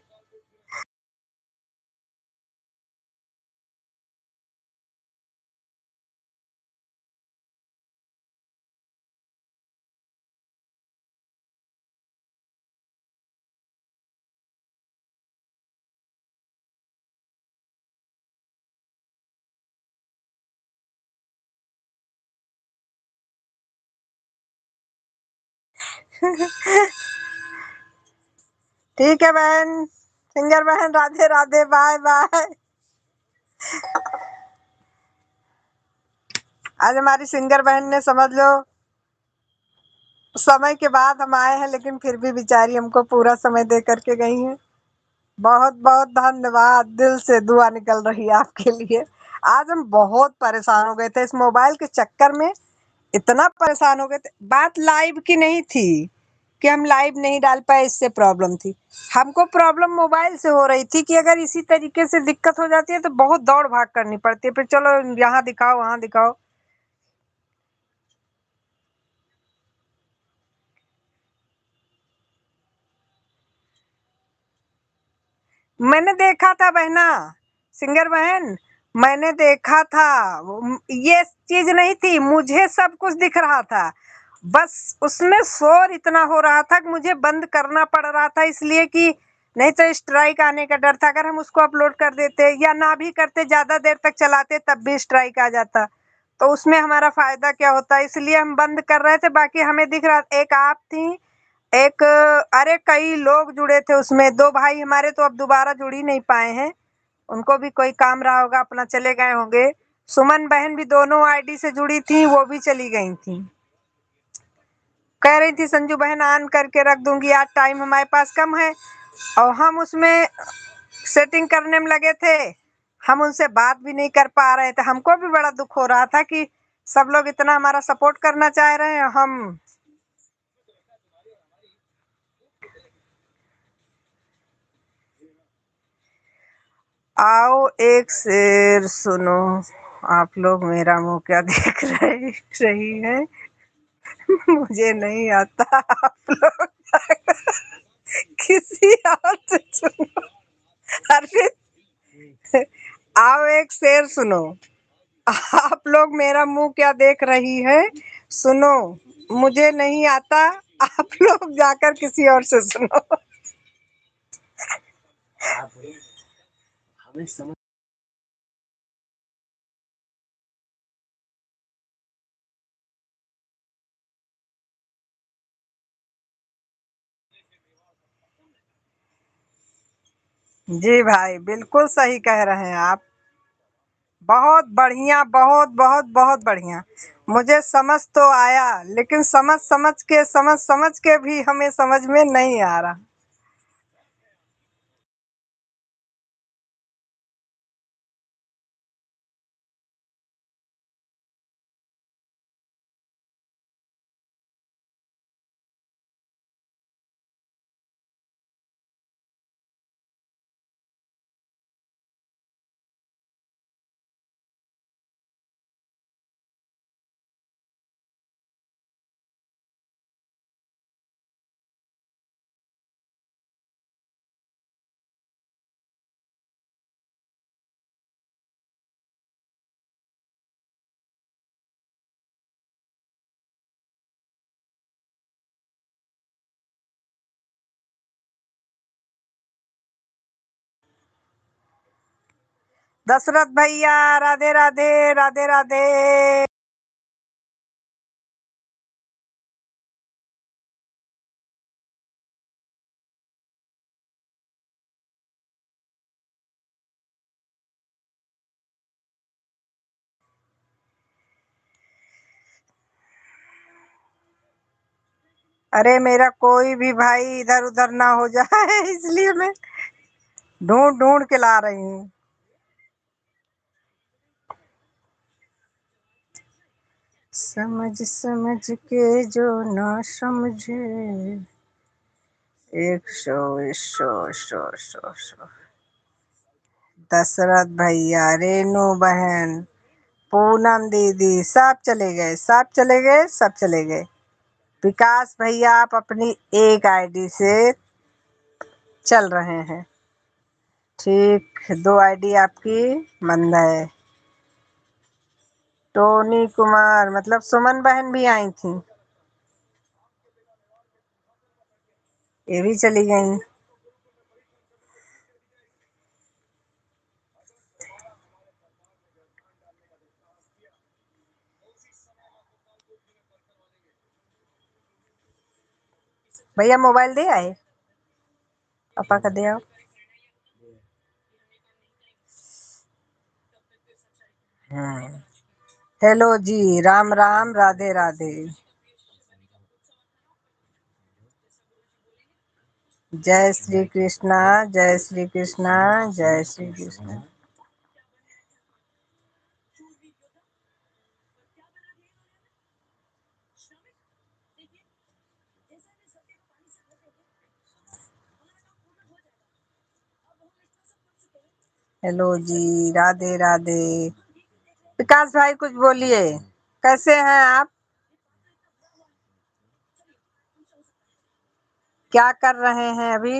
ठीक है बहन, सिंगर बहन, राधे राधे, बाय बाय। आज हमारी सिंगर बहन ने समझ लो समय के बाद हम आए हैं, लेकिन फिर भी बेचारी हमको पूरा समय दे करके गई हैं। बहुत बहुत धन्यवाद, दिल से दुआ निकल रही है आपके लिए। आज हम बहुत परेशान हो गए थे इस मोबाइल के चक्कर में, इतना परेशान हो गए थे। बात लाइव की नहीं थी कि हम लाइव नहीं डाल पाए, इससे प्रॉब्लम थी। हमको प्रॉब्लम मोबाइल से हो रही थी कि अगर इसी तरीके से दिक्कत हो जाती है तो बहुत दौड़ भाग करनी पड़ती है, फिर चलो यहाँ दिखाओ वहां दिखाओ। मैंने देखा था बहना, सिंगर बहन, मैंने देखा था। ये चीज नहीं थी, मुझे सब कुछ दिख रहा था, बस उसमें शोर इतना हो रहा था कि मुझे बंद करना पड़ रहा था, इसलिए कि नहीं तो स्ट्राइक आने का डर था। अगर हम उसको अपलोड कर देते या ना भी करते, ज्यादा देर तक चलाते, तब भी स्ट्राइक आ जाता, तो उसमें हमारा फायदा क्या होता, इसलिए हम बंद कर रहे थे। बाकी हमें दिख रहा, एक आप थी, एक अरे कई लोग जुड़े थे उसमें। 2 भाई हमारे तो अब दोबारा जुड़ ही नहीं पाए हैं, उनको भी कोई काम रहा होगा, अपना चले गए होंगे। सुमन बहन भी दोनों आईडी से जुड़ी थी, वो भी चली गई थी। कह रही थी संजू बहन ऑन करके रख दूंगी, आज टाइम हमारे पास कम है, और हम उसमें सेटिंग करने में लगे थे। हम उनसे बात भी नहीं कर पा रहे थे। हमको भी बड़ा दुख हो रहा था कि सब लोग इतना हमारा सपोर्ट करना चाह रहे हैं, हम आओ एक शेर सुनो, आप लोग मेरा मुंह क्या देख रही है, मुझे नहीं आता, आप लोग किसी और से सुनो। अरे आओ एक शेर सुनो, आप लोग मेरा मुंह क्या देख रही है, सुनो, मुझे नहीं आता, आप लोग जाकर किसी और से सुनो। जी भाई, बिल्कुल सही कह रहे हैं आप। बहुत बढ़िया, बहुत बहुत बहुत बढ़िया। मुझे समझ तो आया, लेकिन समझ के भी हमें समझ में नहीं आ रहा। दशरथ भैया, राधे राधे, राधे राधे। अरे मेरा कोई भी भाई इधर उधर ना हो जाए, इसलिए मैं ढूंढ ढूंढ के ला रही हूँ। समझ समझ के जो ना समझे, एक शो शो शो शो शो। दशरथ भैया, रेनू बहन, पूनम दीदी, सब चले गए, सब चले गए, सब चले गए। विकास भैया, आप अपनी एक आईडी से चल रहे हैं, ठीक, 2 आईडी आपकी बंद है। टोनी कुमार, मतलब सुमन बहन भी आई थी, ये भी चली गई। भैया मोबाइल दे आए, पापा का दे आओ। हेलो जी, राम राम, राधे राधे। जय श्री कृष्णा, जय श्री कृष्णा, जय श्री कृष्णा। हेलो जी, राधे राधे। विकास भाई कुछ बोलिए, कैसे हैं आप? क्या कर रहे हैं अभी?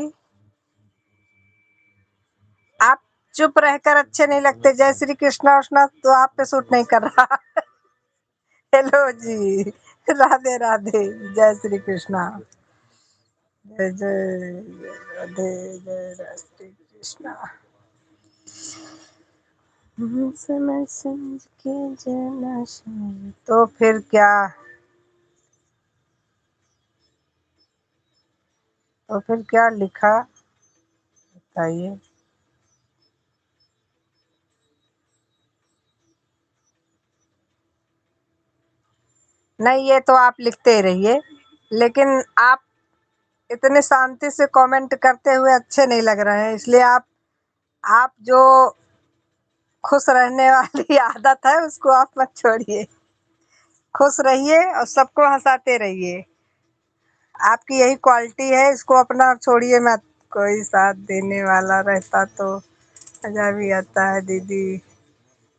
आप चुप रहकर अच्छे नहीं लगते। जय श्री कृष्णा उष्णा तो आप पे सूट नहीं कर रहा। हेलो जी, राधे राधे, जय श्री कृष्णा, जय जय राधे, जय श्री कृष्णा। समझ समझ के जना समझ। तो फिर क्या, तो फिर क्या लिखा बताइए। नहीं, ये तो आप लिखते ही रहिए, लेकिन आप इतने शांति से कमेंट करते हुए अच्छे नहीं लग रहे हैं, इसलिए आप जो खुश रहने वाली आदत है उसको आप मत छोड़िए। खुश रहिए और सबको हंसाते रहिए, आपकी यही क्वालिटी है, इसको अपना छोड़िए मत। कोई साथ देने वाला रहता तो मजा भी आता है दीदी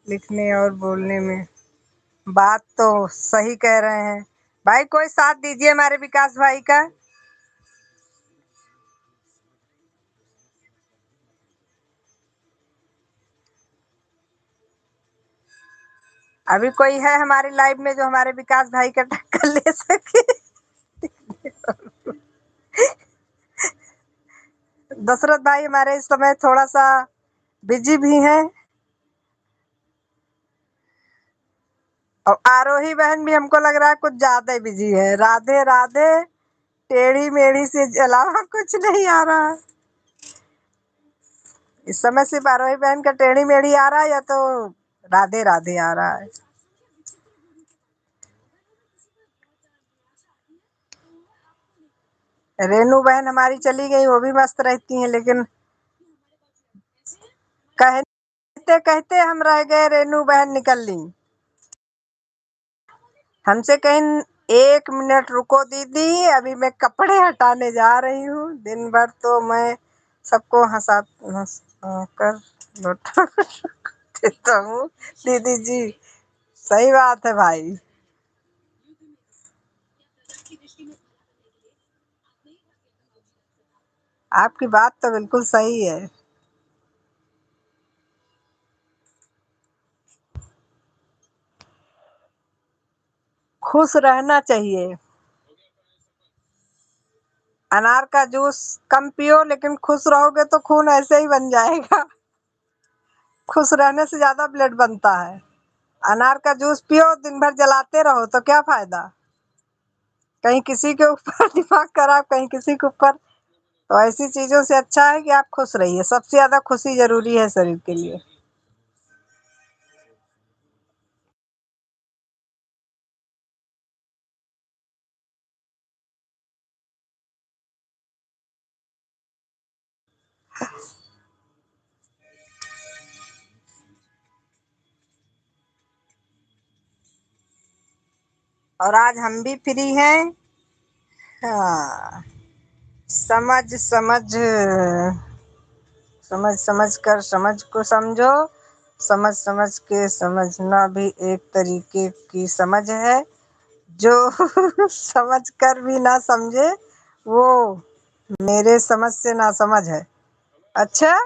लिखने और बोलने में। बात तो सही कह रहे हैं भाई, कोई साथ दीजिए हमारे विकास भाई का। अभी कोई है हमारे लाइव में जो हमारे विकास भाई का टक्कर ले सके? दशरथ भाई हमारे इस समय थोड़ा सा बिजी भी हैं, और आरोही बहन भी हमको लग रहा है कुछ ज्यादा ही बिजी है। राधे राधे, टेढ़ी मेढ़ी से अलावा कुछ नहीं आ रहा है इस समय। सिर्फ आरोही बहन का टेढ़ी मेढ़ी आ रहा है, या तो राधे राधे आ रहा है। रेनू बहन हमारी चली गई, वो भी मस्त रहती हैं, लेकिन कहते कहते हम रह गए, रेनू बहन निकल ली। हमसे कहीं 1 मिनट रुको दीदी, अभी मैं कपड़े हटाने जा रही हूँ। दिन भर तो मैं सबको हंस कर लौटा देता हूँ। दीदी जी सही बात है भाई, आपकी बात तो बिल्कुल सही है। खुश रहना चाहिए। अनार का जूस कम पियो, लेकिन खुश रहोगे तो खून ऐसे ही बन जाएगा। खुश रहने से ज्यादा ब्लड बनता है। अनार का जूस पियो, दिन भर जलाते रहो तो क्या फायदा? कहीं किसी के ऊपर दिमाग खराब, कहीं किसी के ऊपर। तो ऐसी चीजों से अच्छा है कि आप खुश रहिए, सबसे ज्यादा खुशी जरूरी है शरीर के लिए। और आज हम भी फ्री हैं। हाँ, समझ समझ समझ समझ कर समझ को समझो, समझ समझ के समझना भी एक तरीके की समझ है। जो समझ कर भी ना समझे वो मेरे समझ से ना समझ है। अच्छा,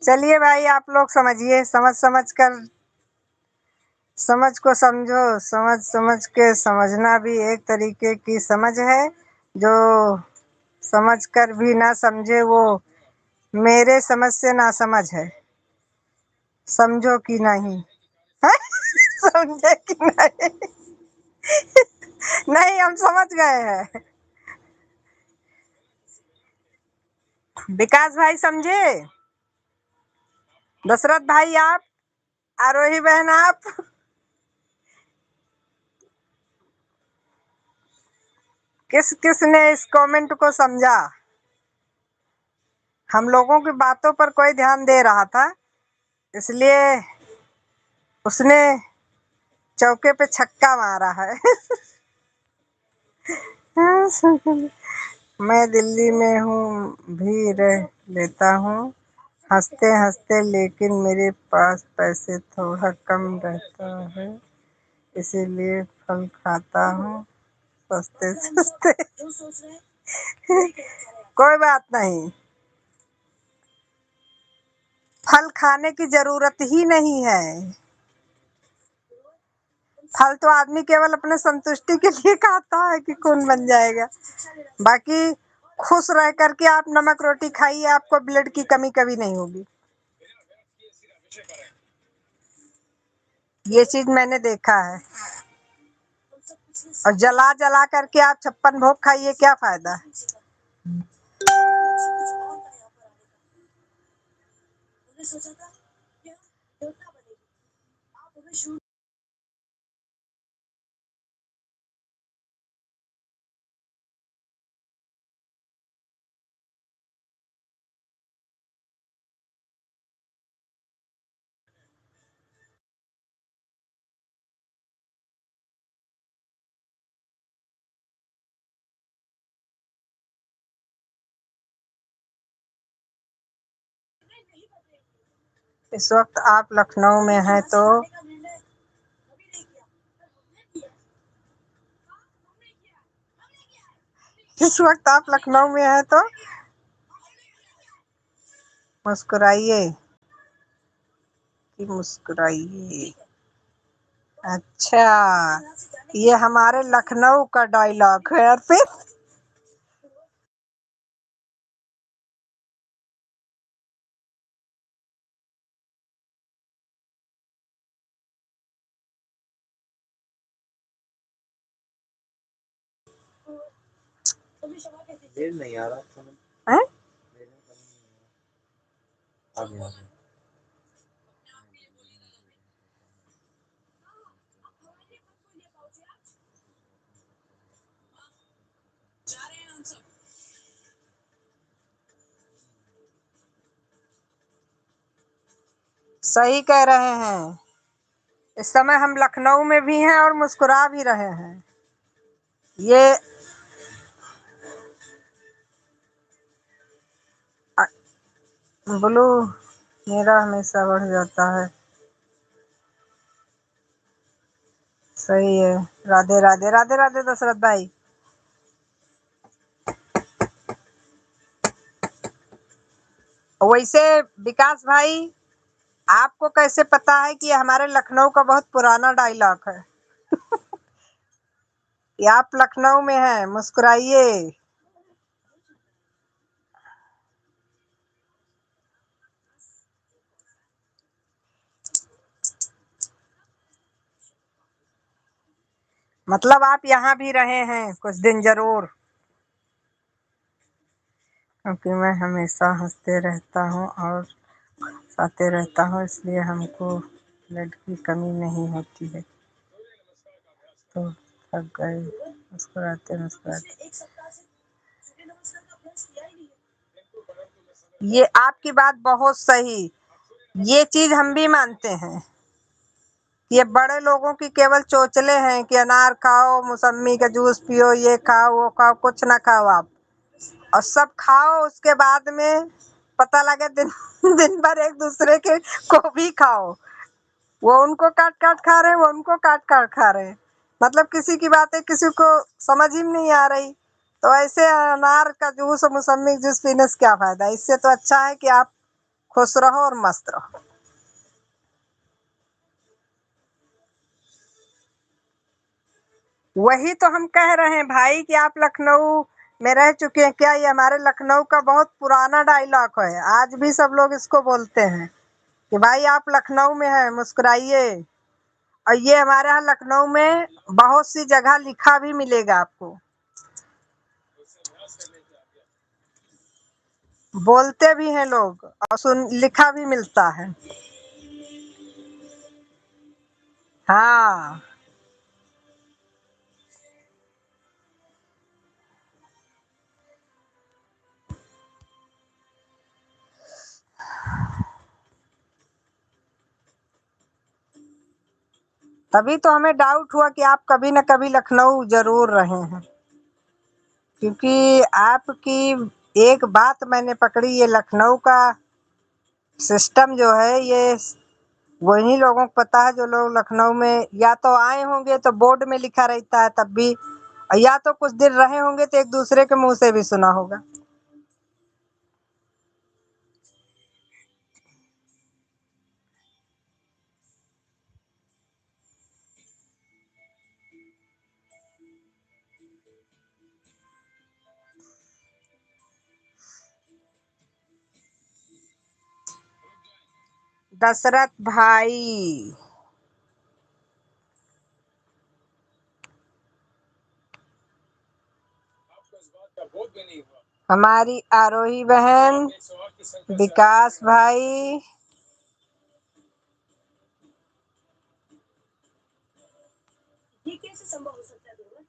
चलिए भाई, आप लोग समझिए, समझ समझ कर समझ को समझो, समझ समझ के समझना भी एक तरीके की समझ है। जो समझ कर भी ना समझे वो मेरे समझ से ना समझ है। समझो कि नहीं? हैं? समझे कि नहीं? नहीं, हम समझ गए हैं। विकास भाई समझे? दशरथ भाई आप, आरोही बहन आप, किस किस ने इस कमेंट को समझा? हम लोगों की बातों पर कोई ध्यान दे रहा था, इसलिए उसने चौके पे छक्का मारा है। मैं दिल्ली में हूँ भी रह लेता हूँ हंसते हंसते, लेकिन मेरे पास पैसे थोड़ा कम रहता है, इसीलिए फल खाता हूँ सस्ते सस्ते। कोई बात नहीं, फल खाने की जरूरत ही नहीं है। फल तो आदमी केवल अपने संतुष्टि के लिए खाता है कि खून बन जाएगा। बाकी खुश रह करके आप नमक रोटी खाइए, आपको ब्लड की कमी कभी नहीं होगी। ये चीज मैंने देखा है। और जला जला करके आप 56 भोग खाइए, क्या फायदा? इस वक्त आप लखनऊ में हैं तो मुस्कुराइए कि मुस्कुराइए। अच्छा, ये हमारे लखनऊ का डायलॉग है। और फिर नहीं आ रहा है? सही कह रहे हैं। इस समय हम लखनऊ में भी हैं और मुस्कुरा भी रहे हैं। ये ब्लू मेरा हमेशा बढ़ जाता है। सही है। राधे राधे राधे राधे दशरथ भाई। वैसे विकास भाई, आपको कैसे पता है कि ये हमारे लखनऊ का बहुत पुराना डायलॉग है? कि आप लखनऊ में हैं, मुस्कुराइए। मतलब आप यहाँ भी रहे हैं कुछ दिन जरूर। क्योंकि मैं हमेशा हंसते रहता हूँ और हंसाते रहता हूँ, इसलिए हमको ब्लड की कमी नहीं होती है। तो थक गए मुस्कुराते मुस्कुराते। ये आपकी बात बहुत सही। ये चीज हम भी मानते हैं। ये बड़े लोगों की केवल चोचले हैं कि अनार खाओ, मौसम्मी का जूस पियो, ये खाओ वो खाओ। कुछ ना खाओ आप, और सब खाओ, उसके बाद में पता लगे दिन दिन भर एक दूसरे के को भी खाओ। वो उनको काट काट खा रहे हैं, वो उनको काट काट खा रहे हैं। मतलब किसी की बातें किसी को समझ ही नहीं आ रही। तो ऐसे अनार का जूस और मौसम्मी जूस पीने से क्या फायदा? इससे तो अच्छा है कि आप खुश रहो और मस्त रहो। वही तो हम कह रहे हैं भाई कि आप लखनऊ में रह चुके हैं क्या? ये हमारे लखनऊ का बहुत पुराना डायलॉग है। आज भी सब लोग इसको बोलते हैं कि भाई आप लखनऊ में हैं, मुस्कुराइए। और ये हमारे यहाँ लखनऊ में बहुत सी जगह लिखा भी मिलेगा आपको। बोलते भी हैं लोग और लिखा भी मिलता है। हाँ, तभी तो हमें डाउट हुआ कि आप कभी न कभी लखनऊ जरूर रहे हैं, क्योंकि आपकी एक बात मैंने पकड़ी, ये लखनऊ का सिस्टम जो है ये वही लोगों को पता है जो लोग लखनऊ में या तो आए होंगे तो बोर्ड में लिखा रहता है तब भी, या तो कुछ दिन रहे होंगे तो एक दूसरे के मुंह से भी सुना होगा। दशरथ भाई, हमारी आरोही बहन, विकास भाई, ये कैसे संभव हो सकता है गुरुवर?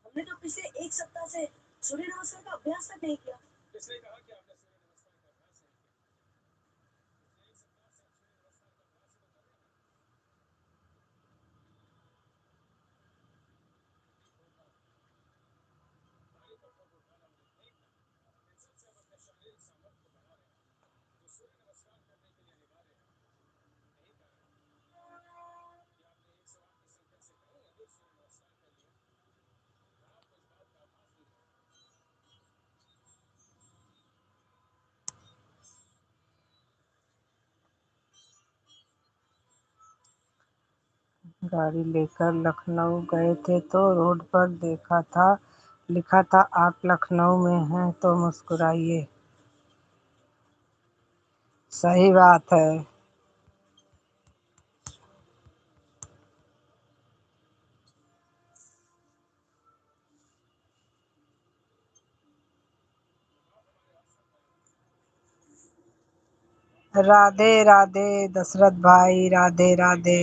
हमने तो पिछले 1 सप्ताह से सूर्य नमस्कार का अभ्यास तक नहीं किया। गाड़ी लेकर लखनऊ गए थे तो रोड पर देखा था, लिखा था आप लखनऊ में हैं तो मुस्कुराइए। सही बात है। राधे राधे दशरथ भाई, राधे राधे।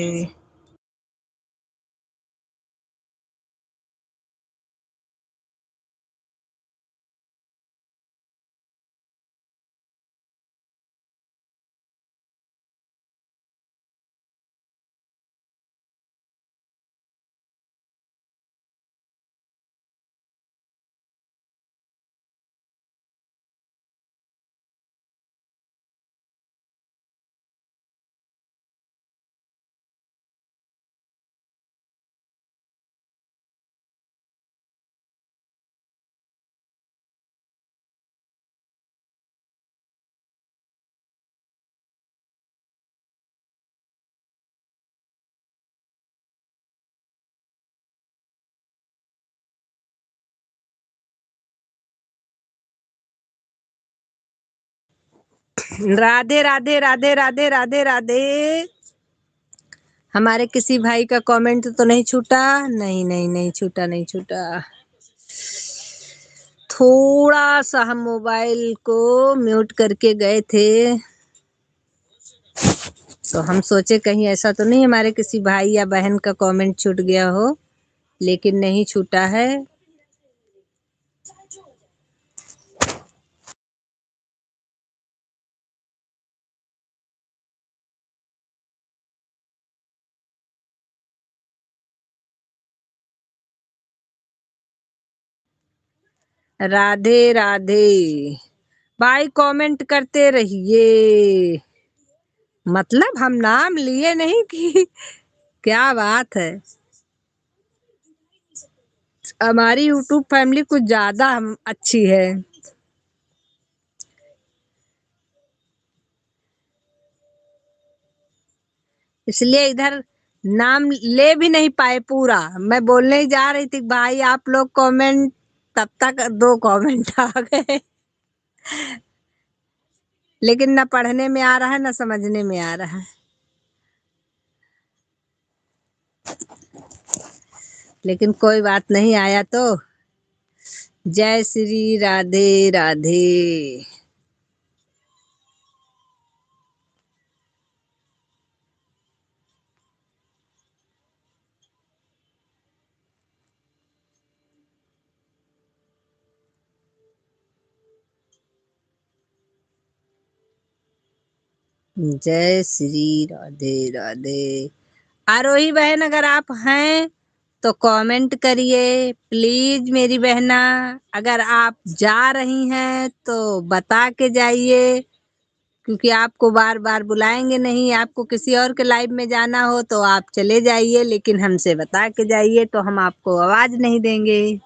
राधे राधे राधे राधे राधे राधे। हमारे किसी भाई का कमेंट तो नहीं छूटा? नहीं नहीं नहीं छूटा, नहीं छूटा। थोड़ा सा हम मोबाइल को म्यूट करके गए थे, तो हम सोचे कहीं ऐसा तो नहीं हमारे किसी भाई या बहन का कमेंट छूट गया हो, लेकिन नहीं छूटा है। राधे राधे भाई, कमेंट करते रहिए, मतलब हम नाम लिए नहीं कि क्या बात है। हमारी यूट्यूब फैमिली कुछ ज्यादा अच्छी है, इसलिए इधर नाम ले भी नहीं पाए पूरा। मैं बोलने ही जा रही थी भाई आप लोग कमेंट, तब तक 2 कमेंट आ गए, लेकिन न पढ़ने में आ रहा है न समझने में आ रहा है। लेकिन कोई बात नहीं, आया तो। जय श्री राधे राधे। जय श्री राधे राधे। आरोही बहन अगर आप हैं तो कमेंट करिए प्लीज मेरी बहना। अगर आप जा रही हैं तो बता के जाइए, क्योंकि आपको बार बार बुलाएंगे नहीं। आपको किसी और के लाइव में जाना हो तो आप चले जाइए, लेकिन हमसे बता के जाइए तो हम आपको आवाज नहीं देंगे।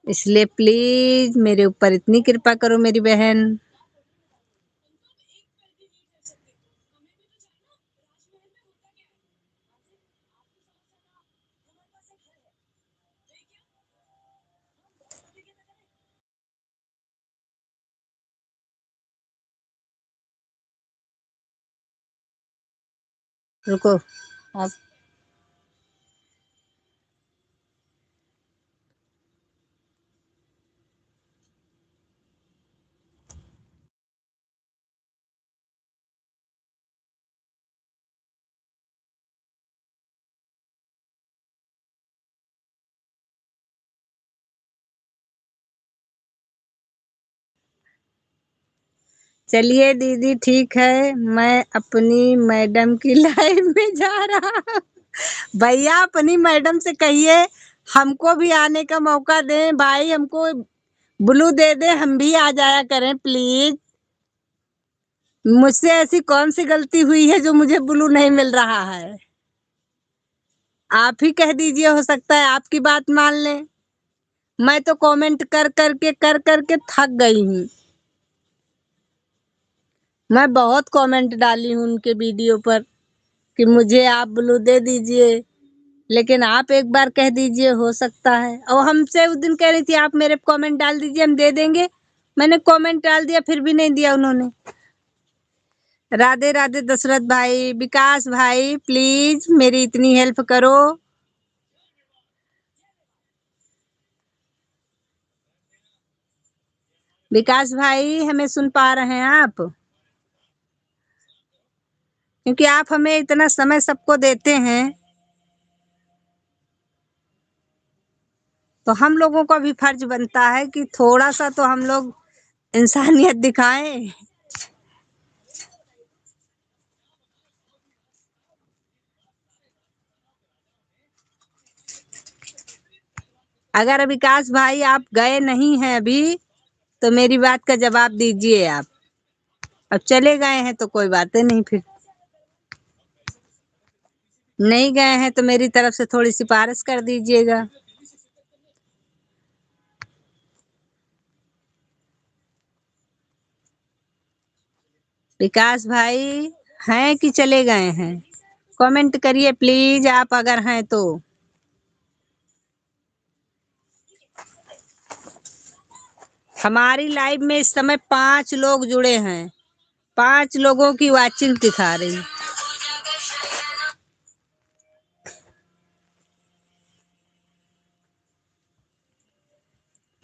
इसलिए प्लीज मेरे ऊपर इतनी कृपा करो मेरी बहन। रुको आप। चलिए दीदी ठीक है, मैं अपनी मैडम की लाइव में जा रहा हूँ। भैया अपनी मैडम से कहिए हमको भी आने का मौका दें भाई, हमको ब्लू दे दे, हम भी आ जाया करें प्लीज। मुझसे ऐसी कौन सी गलती हुई है जो मुझे ब्लू नहीं मिल रहा है? आप ही कह दीजिए, हो सकता है आपकी बात मान लें। मैं तो कमेंट कर करके थक गई हूँ। मैं बहुत कमेंट डाली हूँ उनके वीडियो पर कि मुझे आप ब्लू दे दीजिए, लेकिन आप एक बार कह दीजिए, हो सकता है। और हमसे उस दिन कह रही थी आप मेरे कमेंट डाल दीजिए हम दे देंगे। मैंने कमेंट डाल दिया फिर भी नहीं दिया उन्होंने। राधे राधे दशरथ भाई, विकास भाई प्लीज मेरी इतनी हेल्प करो। विकास भाई हमें सुन पा रहे हैं आप? क्योंकि आप हमें इतना समय सबको देते हैं तो हम लोगों का भी फर्ज बनता है कि थोड़ा सा तो हम लोग इंसानियत दिखाएं। अगर विकास भाई आप गए नहीं हैं अभी तो मेरी बात का जवाब दीजिए आप। अब चले गए हैं तो कोई बातें नहीं, फिर नहीं गए हैं तो मेरी तरफ से थोड़ी सिफारिश कर दीजिएगा। विकास भाई हैं कि चले गए हैं? कमेंट करिए प्लीज आप अगर हैं तो। हमारी लाइव में इस समय 5 लोग जुड़े हैं। 5 लोगों की वाचिंग दिखा रही।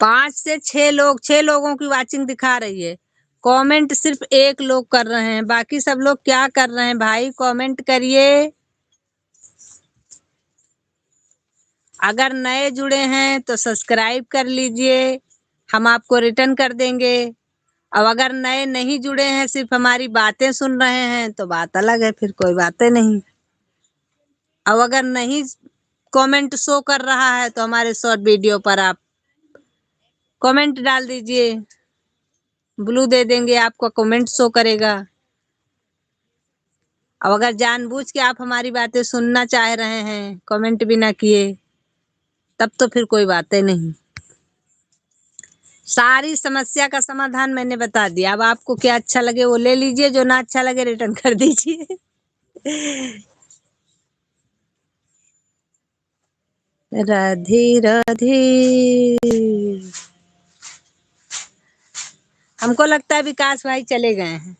5 से 6 लोग, 6 लोगों की वाचिंग दिखा रही है। कमेंट सिर्फ 1 लोग कर रहे हैं, बाकी सब लोग क्या कर रहे हैं भाई? कमेंट करिए। अगर नए जुड़े हैं तो सब्सक्राइब कर लीजिए, हम आपको रिटर्न कर देंगे। अब अगर नए नहीं जुड़े हैं, सिर्फ हमारी बातें सुन रहे हैं तो बात अलग है, फिर कोई बातें नहीं। अब अगर नहीं कमेंट शो कर रहा है तो हमारे शॉर्ट वीडियो पर आप कमेंट डाल दीजिए, ब्लू दे देंगे, आपका कमेंट शो करेगा। अब अगर जानबूझ के आप हमारी बातें सुनना चाह रहे हैं कमेंट भी ना किए, तब तो फिर कोई बातें नहीं। सारी समस्या का समाधान मैंने बता दिया। अब आपको क्या अच्छा लगे वो ले लीजिए, जो ना अच्छा लगे रिटर्न कर दीजिए। राधे राधे। हमको लगता है विकास भाई चले गए हैं।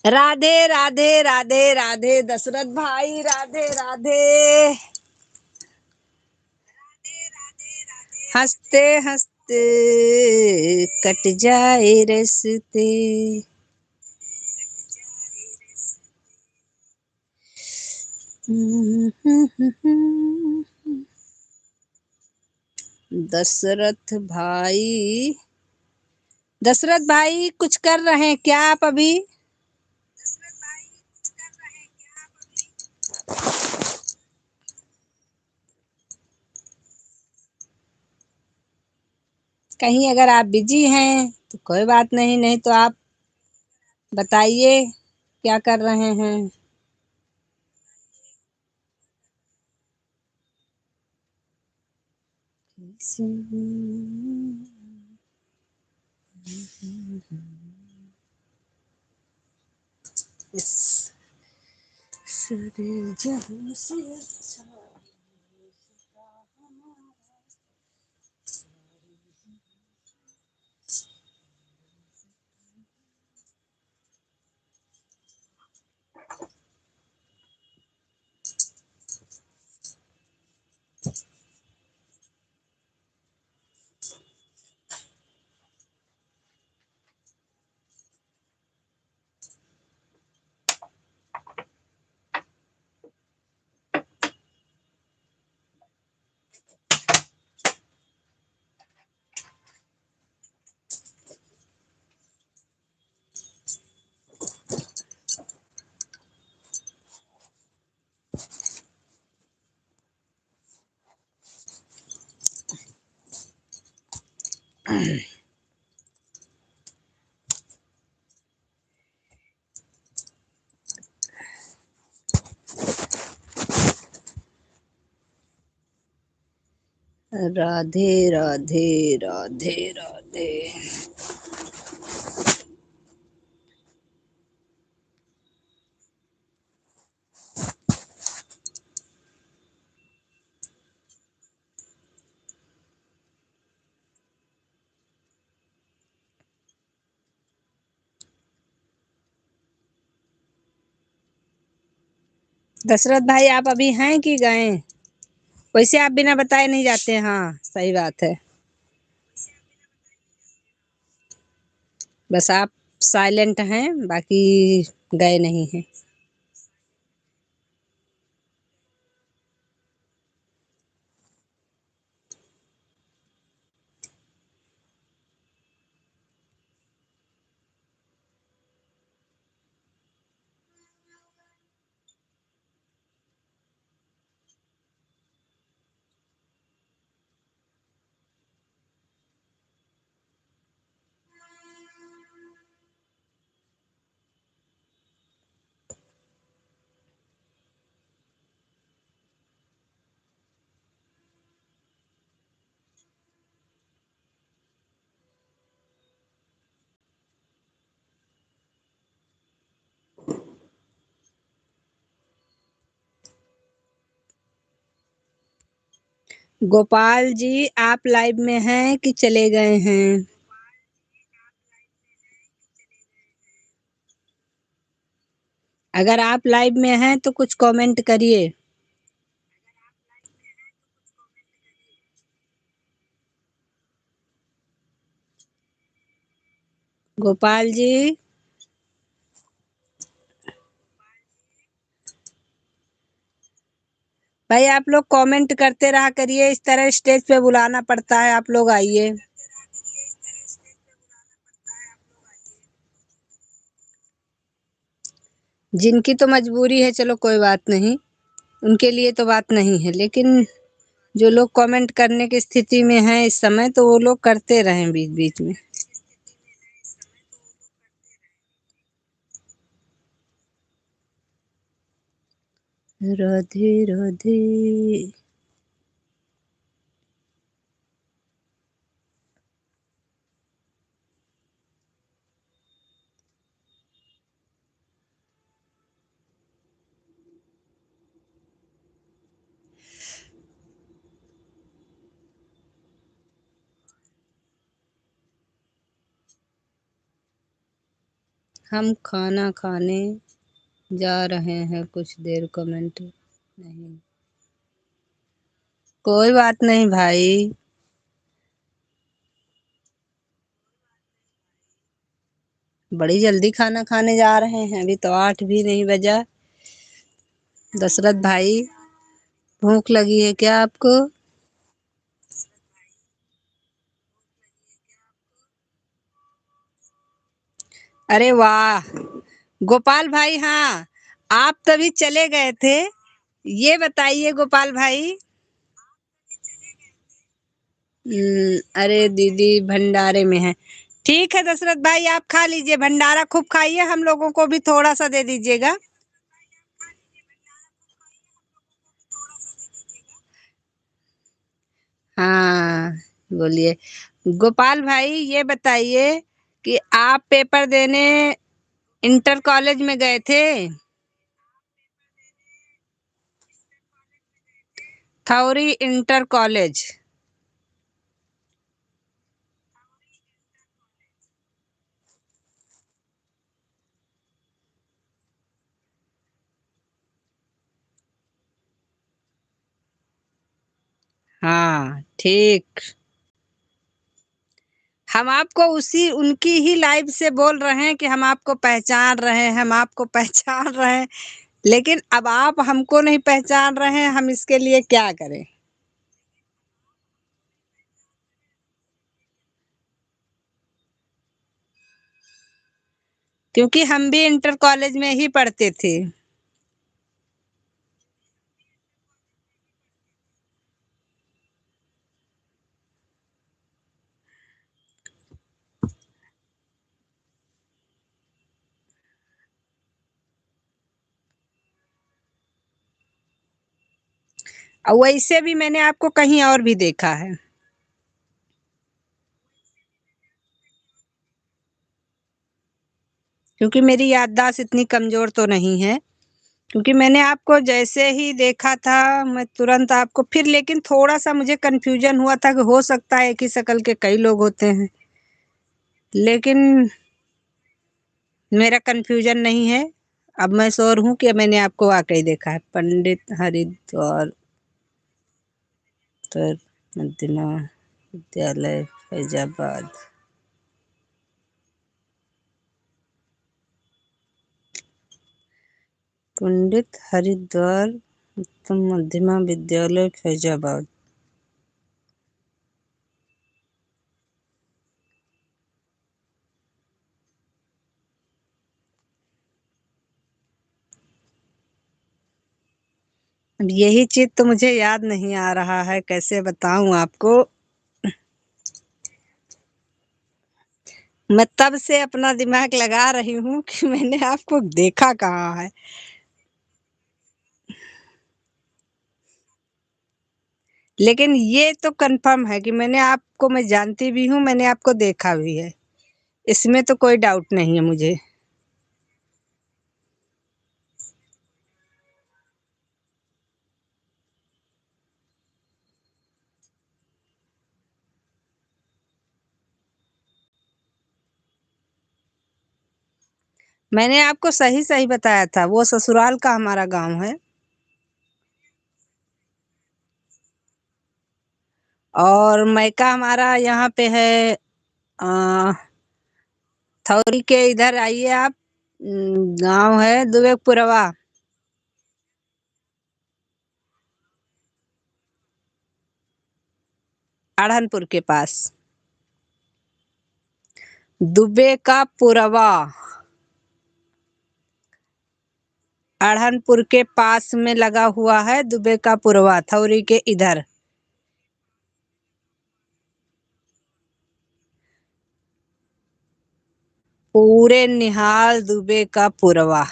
राधे राधे राधे राधे दशरथ भाई, राधे राधे। हंसते हंसते कट जाए रस्ते। दशरथ भाई, दशरथ भाई कुछ कर रहे हैं क्या आप अभी? कहीं अगर आप बिजी हैं तो कोई बात नहीं, नहीं तो आप बताइए क्या कर रहे हैं। इस सारे जहां से राधे राधे राधे राधे। दशरथ भाई आप अभी हैं कि गए? वैसे आप बिना बताए नहीं जाते। हाँ सही बात है, बस आप साइलेंट हैं, बाकी गए नहीं हैं। गोपाल जी आप लाइव में हैं कि चले गए हैं? अगर आप लाइव में हैं तो कुछ कमेंट करिए। गोपाल जी भाई आप लोग कमेंट करते रहा करिए, इस तरह स्टेज पे बुलाना पड़ता है, आप लोग आइए। जिनकी तो मजबूरी है चलो कोई बात नहीं, उनके लिए तो बात नहीं है, लेकिन जो लोग कमेंट करने की स्थिति में हैं इस समय तो वो लोग करते रहें बीच बीच में। राधे राधे। हम खाना खाने जा रहे हैं, कुछ देर कमेंट नहीं। कोई बात नहीं भाई, बड़ी जल्दी खाना खाने जा रहे हैं, अभी तो 8 भी नहीं बजा। दशरथ भाई, भूख लगी है क्या आपको? अरे वाह गोपाल भाई, हाँ आप तभी चले गए थे, ये बताइए गोपाल भाई। अरे दीदी भंडारे में है। ठीक है दशरथ भाई, आप खा लीजिए, भंडारा खूब खाइए, हम लोगों को भी थोड़ा सा दे दीजिएगा। हाँ बोलिए। गोपाल भाई ये बताइए कि आप पेपर देने इंटर कॉलेज में गए थे? थौरी इंटर कॉलेज। हाँ ठीक। हम आपको उसी उनकी ही लाइव से बोल रहे हैं कि हम आपको पहचान रहे हैं, हम आपको पहचान रहे हैं, लेकिन अब आप हमको नहीं पहचान रहे हैं, हम इसके लिए क्या करें? क्योंकि हम भी इंटर कॉलेज में ही पढ़ते थे। और वैसे भी मैंने आपको कहीं और भी देखा है। क्योंकि मेरी याददाश्त इतनी कमजोर तो नहीं है, क्योंकि मैंने आपको जैसे ही देखा था मैं तुरंत आपको फिर, लेकिन थोड़ा सा मुझे कंफ्यूजन हुआ था कि हो सकता है एक ही शक्ल के कई लोग होते हैं, लेकिन मेरा कंफ्यूजन नहीं है। अब मैं श्योर हूँ कि मैंने आपको वाकई देखा है। पंडित हरिद्वार उत्तर मध्यमा विद्यालय फैजाबाद। पंडित हरिद्वार उत्तर मध्यमा विद्यालय फैजाबाद। अब यही चीज तो मुझे याद नहीं आ रहा है, कैसे बताऊं आपको। मैं तब से अपना दिमाग लगा रही हूँ कि मैंने आपको देखा कहाँ है, लेकिन ये तो कंफर्म है कि मैंने आपको, मैं जानती भी हूँ, मैंने आपको देखा भी है, इसमें तो कोई डाउट नहीं है मुझे। मैंने आपको सही सही बताया था, वो ससुराल का हमारा गांव है, और मायका हमारा यहाँ पे है थौरी के इधर आइए आप। गांव है दुबेपुरवा, अढ़नपुर के पास। दुबे का पुरवा, अढ़नपुर के पास में लगा हुआ है, दुबे का पुरवा थौरी के इधर। पूरे निहाल दुबे का पुरवा।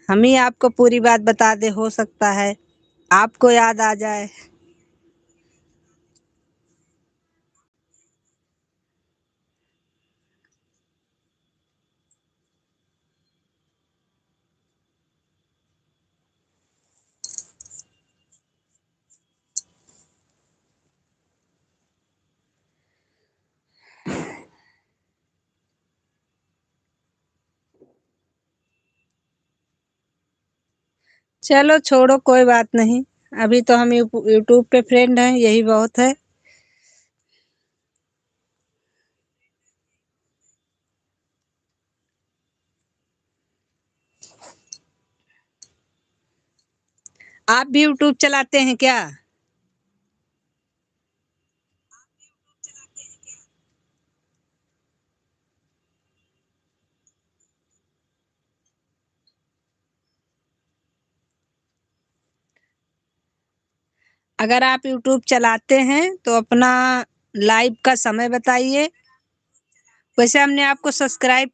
हम ही आपको पूरी बात बता दे, हो सकता है आपको याद आ जाए। चलो छोड़ो, कोई बात नहीं। अभी तो हम यूट्यूब पे फ्रेंड हैं, यही बहुत है। आप भी यूट्यूब चलाते हैं क्या? अगर आप यूट्यूब चलाते हैं तो अपना लाइव का समय बताइए। वैसे हमने आपको सब्सक्राइब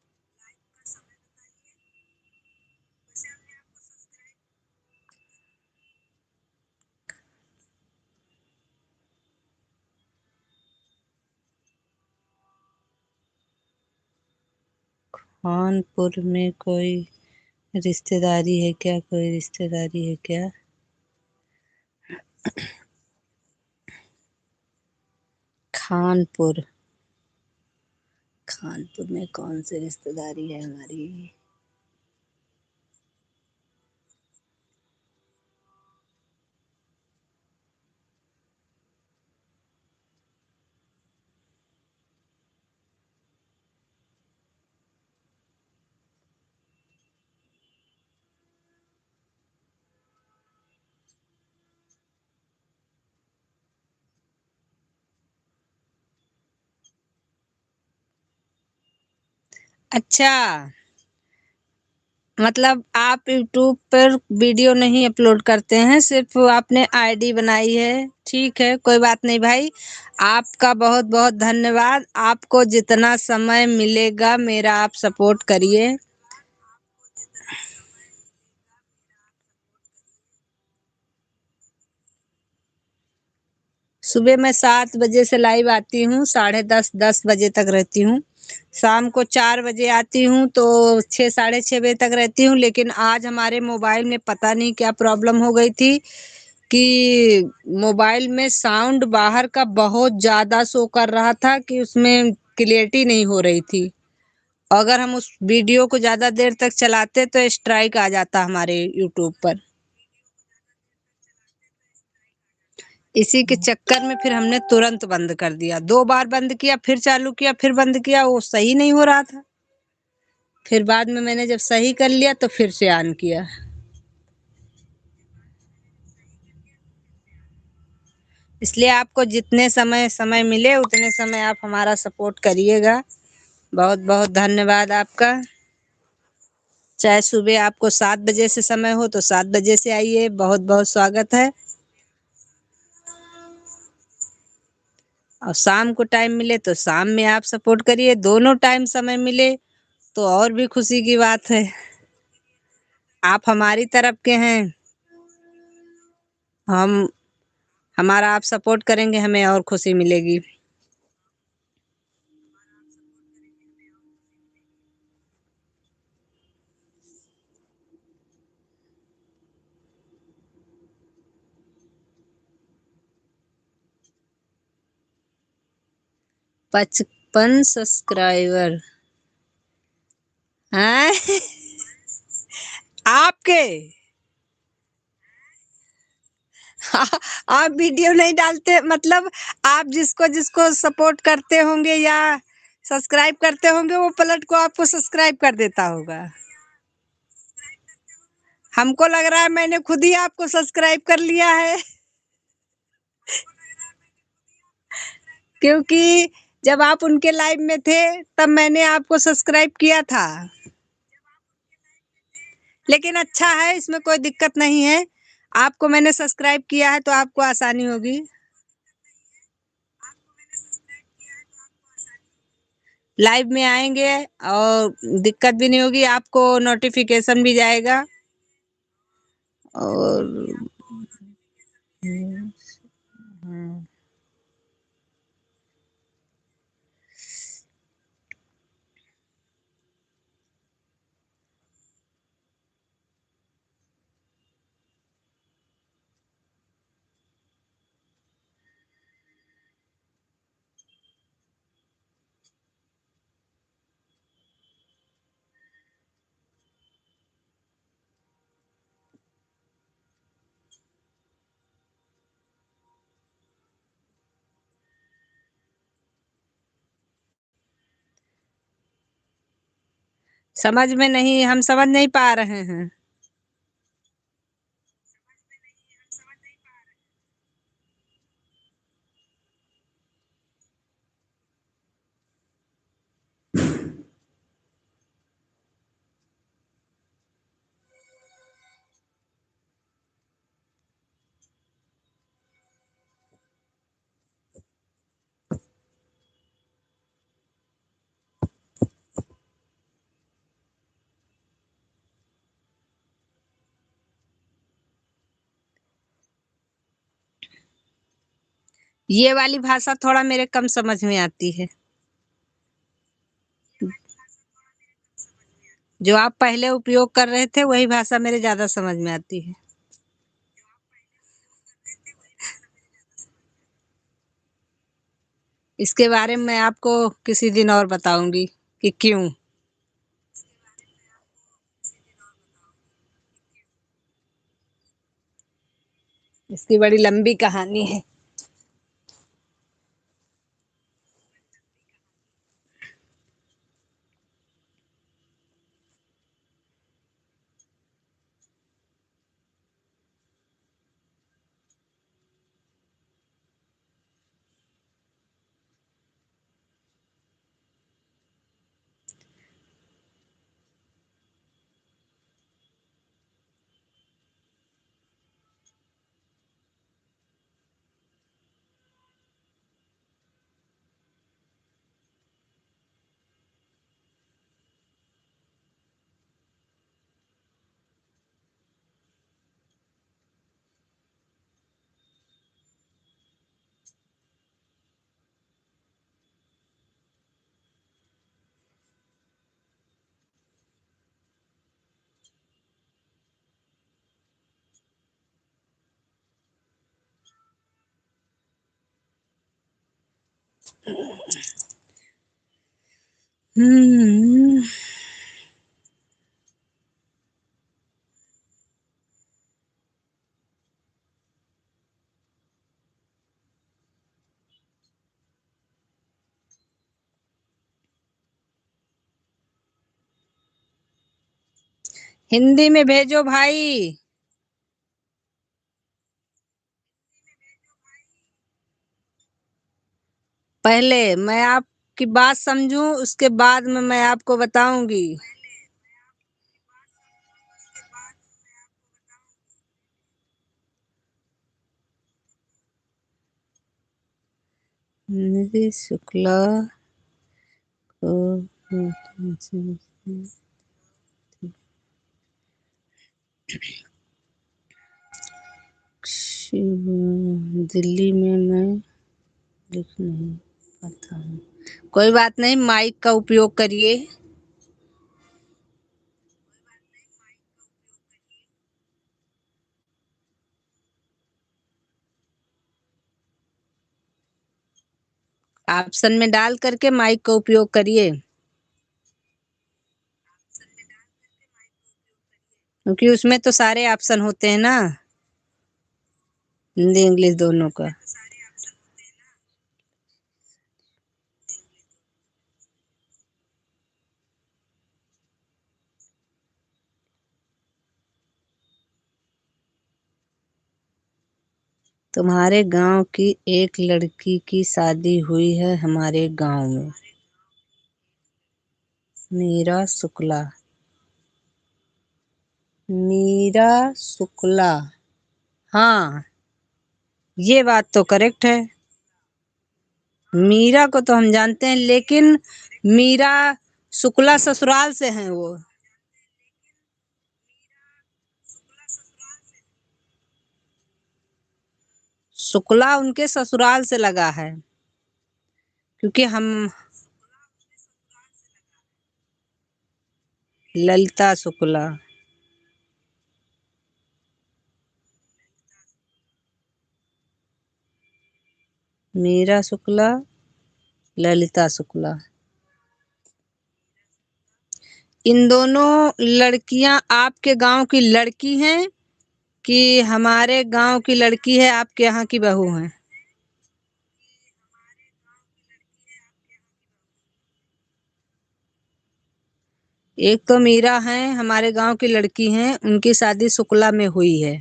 कानपुर में कोई रिश्तेदारी है क्या? कोई रिश्तेदारी है क्या? खानपुर, खानपुर में कौन सी रिश्तेदारी है हमारी? अच्छा, मतलब आप यूट्यूब पर वीडियो नहीं अपलोड करते हैं, सिर्फ आपने आईडी बनाई है। ठीक है, कोई बात नहीं भाई। आपका बहुत बहुत धन्यवाद। आपको जितना समय मिलेगा मेरा आप सपोर्ट करिए। सुबह मैं 7 बजे से लाइव आती हूँ, 10:30 बजे तक रहती हूँ। शाम को 4 बजे आती हूँ तो 6 साढ़े 6 बजे तक रहती हूँ। लेकिन आज हमारे मोबाइल में पता नहीं क्या प्रॉब्लम हो गई थी कि मोबाइल में साउंड बाहर का बहुत ज्यादा शो कर रहा था कि उसमें क्लियरिटी नहीं हो रही थी। अगर हम उस वीडियो को ज्यादा देर तक चलाते तो स्ट्राइक आ जाता हमारे यूट्यूब पर। इसी के चक्कर में फिर हमने तुरंत बंद कर दिया। 2 बार बंद किया, फिर चालू किया, फिर बंद किया, वो सही नहीं हो रहा था। फिर बाद में मैंने जब सही कर लिया तो फिर से ऑन किया। इसलिए आपको जितने समय मिले उतने समय आप हमारा सपोर्ट करिएगा। बहुत बहुत धन्यवाद आपका। चाहे सुबह आपको 7 बजे से समय हो तो 7 बजे से आइए, बहुत बहुत स्वागत है। और शाम को टाइम मिले तो शाम में आप सपोर्ट करिए। दोनों टाइम समय मिले तो और भी खुशी की बात है। आप हमारी तरफ के हैं, हम हमारा आप सपोर्ट करेंगे, हमें और खुशी मिलेगी। पचपन सब्सक्राइबर हैं आपके? आप वीडियो नहीं डालते, मतलब आप जिसको जिसको सपोर्ट करते होंगे या सब्सक्राइब करते होंगे वो पलट को आपको सब्सक्राइब कर देता होगा। हमको लग रहा है मैंने खुद ही आपको सब्सक्राइब कर लिया है। क्योंकि जब आप उनके लाइव में थे तब मैंने आपको सब्सक्राइब किया था। लेकिन अच्छा है, इसमें कोई दिक्कत नहीं है। आपको मैंने सब्सक्राइब किया है तो आपको आसानी होगी। लाइव में आएंगे और दिक्कत भी नहीं होगी, आपको नोटिफिकेशन भी जाएगा। और समझ में नहीं, हम समझ नहीं पा रहे हैं। ये वाली भाषा थोड़ा मेरे कम समझ में आती है। जो आप पहले उपयोग कर रहे थे वही भाषा मेरे ज्यादा समझ में आती है। इसके बारे में मैं आपको किसी दिन और बताऊंगी कि क्यों। इसकी बड़ी लंबी कहानी है। हम्म। हिंदी में भेजो भाई। पहले मैं आपकी बात समझूं, उसके बाद में मैं आपको बताऊंगी। निधि शुक्ला को दिल्ली में मैं लिख नहीं पाता हूँ। कोई बात नहीं, माइक का उपयोग करिए। ऑप्शन में डाल करके माइक का उपयोग करिए, क्योंकि उसमें तो सारे ऑप्शन होते हैं ना, हिंदी इंग्लिश दोनों का। तुम्हारे गांव की एक लड़की की शादी हुई है हमारे गांव में। मीरा शुक्ला। मीरा शुक्ला। हाँ, ये बात तो करेक्ट है। मीरा को तो हम जानते हैं, लेकिन मीरा शुक्ला ससुराल से हैं वो। शुक्ला उनके ससुराल से लगा है, क्योंकि हम ललिता शुक्ला। मीरा शुक्ला, ललिता शुक्ला। इन दोनों लड़कियां आपके गांव की लड़की हैं कि हमारे गांव की लड़की है, आपके यहाँ की बहू है? एक तो मीरा है, हमारे गांव की लड़की हैं, उनकी शादी शुक्ला में हुई है।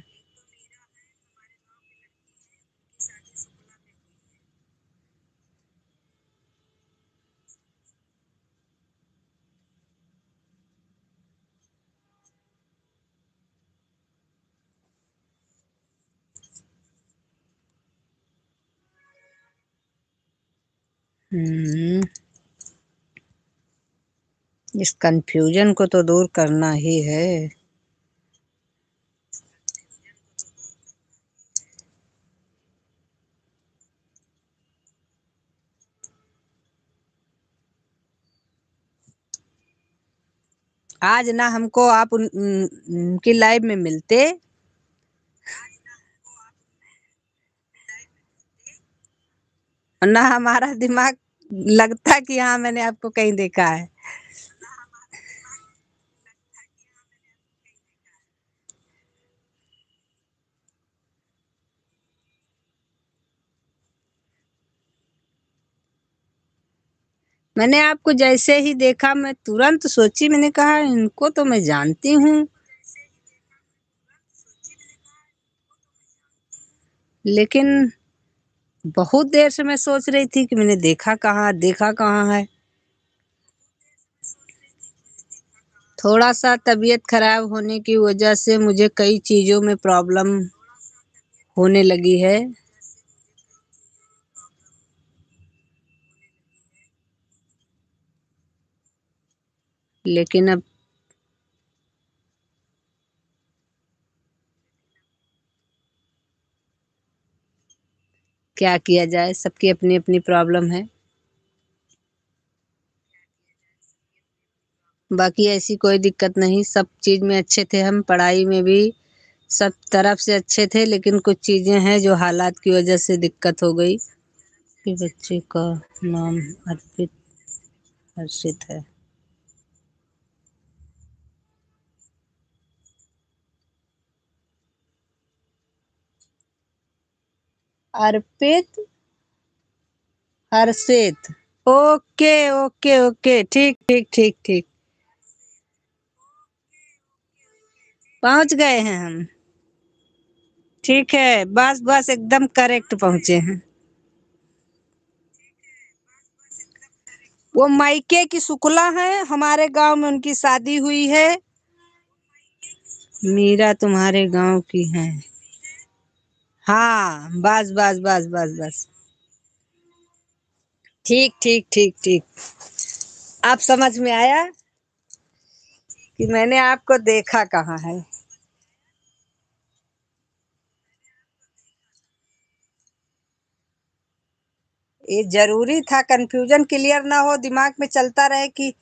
इस कंफ्यूजन को तो दूर करना ही है। आज ना हमको आप उनकी लाइव में मिलते और ना हमारा दिमाग लगता कि हाँ मैंने आपको कहीं देखा है। मैंने आपको जैसे ही देखा मैं तुरंत सोची, मैंने कहा इनको तो मैं जानती हूँ, लेकिन बहुत देर से मैं सोच रही थी कि मैंने देखा कहाँ है। थोड़ा सा तबीयत खराब होने की वजह से मुझे कई चीजों में प्रॉब्लम होने लगी है। लेकिन अब क्या किया जाए, सबकी अपनी अपनी प्रॉब्लम है। बाकी ऐसी कोई दिक्कत नहीं, सब चीज में अच्छे थे हम, पढ़ाई में भी सब तरफ से अच्छे थे, लेकिन कुछ चीजें हैं जो हालात की वजह से दिक्कत हो गई। कि बच्चे का नाम अर्पित हर्षित है। अर्पित हर्षित। ओके ओके ओके, ठीक ठीक ठीक ठीक, पहुंच गए हैं हम। ठीक है, बस बस एकदम करेक्ट पहुंचे हैं। वो मायके की शुक्ला है, हमारे गांव में उनकी शादी हुई है। मीरा तुम्हारे गांव की है। हाँ, बस बस बस बस बस, ठीक ठीक ठीक ठीक। आप समझ में आया कि मैंने आपको देखा कहाँ है। ये जरूरी था, कंफ्यूजन क्लियर ना हो, दिमाग में चलता रहे कि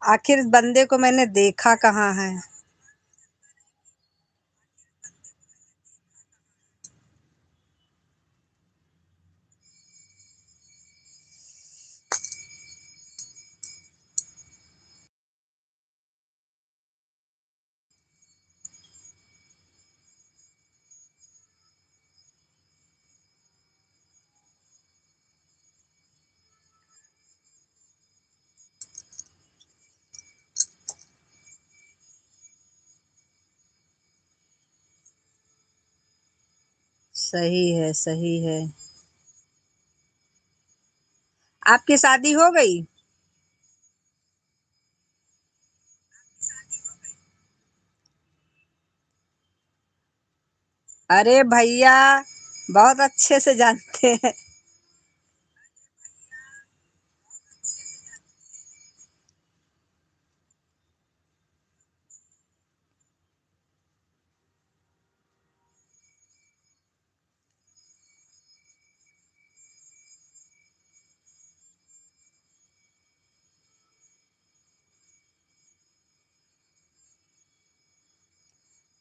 आखिर बंदे को मैंने देखा कहाँ है। सही है सही है। आपकी शादी हो गई? अरे भैया, बहुत अच्छे से जानते हैं।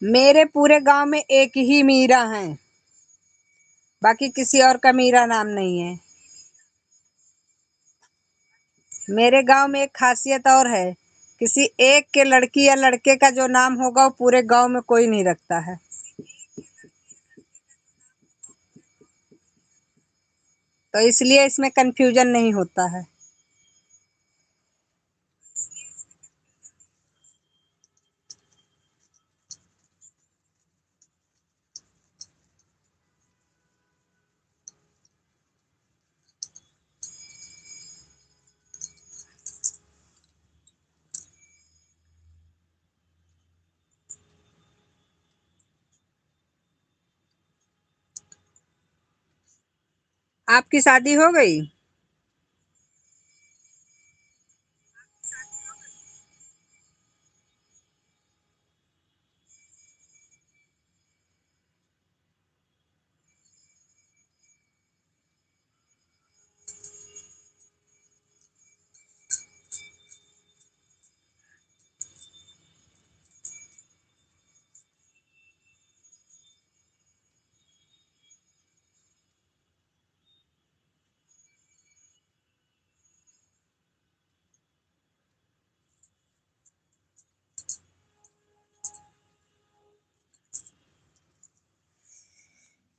मेरे पूरे गांव में एक ही मीरा है, बाकी किसी और का मीरा नाम नहीं है। मेरे गांव में एक खासियत और है, किसी एक के लड़की या लड़के का जो नाम होगा वो पूरे गांव में कोई नहीं रखता है। तो इसलिए इसमें कंफ्यूजन नहीं होता है। आपकी शादी हो गई?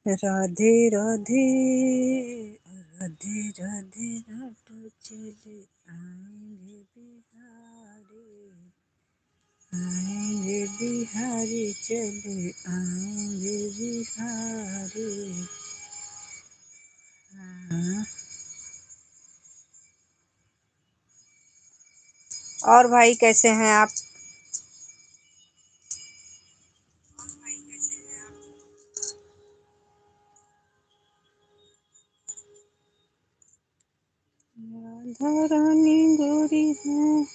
राधे राधे राधे राधे राधे चले आएंगे बिहारी चले आएंगे बिहारी। हाँ। और भाई कैसे हैं आप? राधा रानी गोरी है,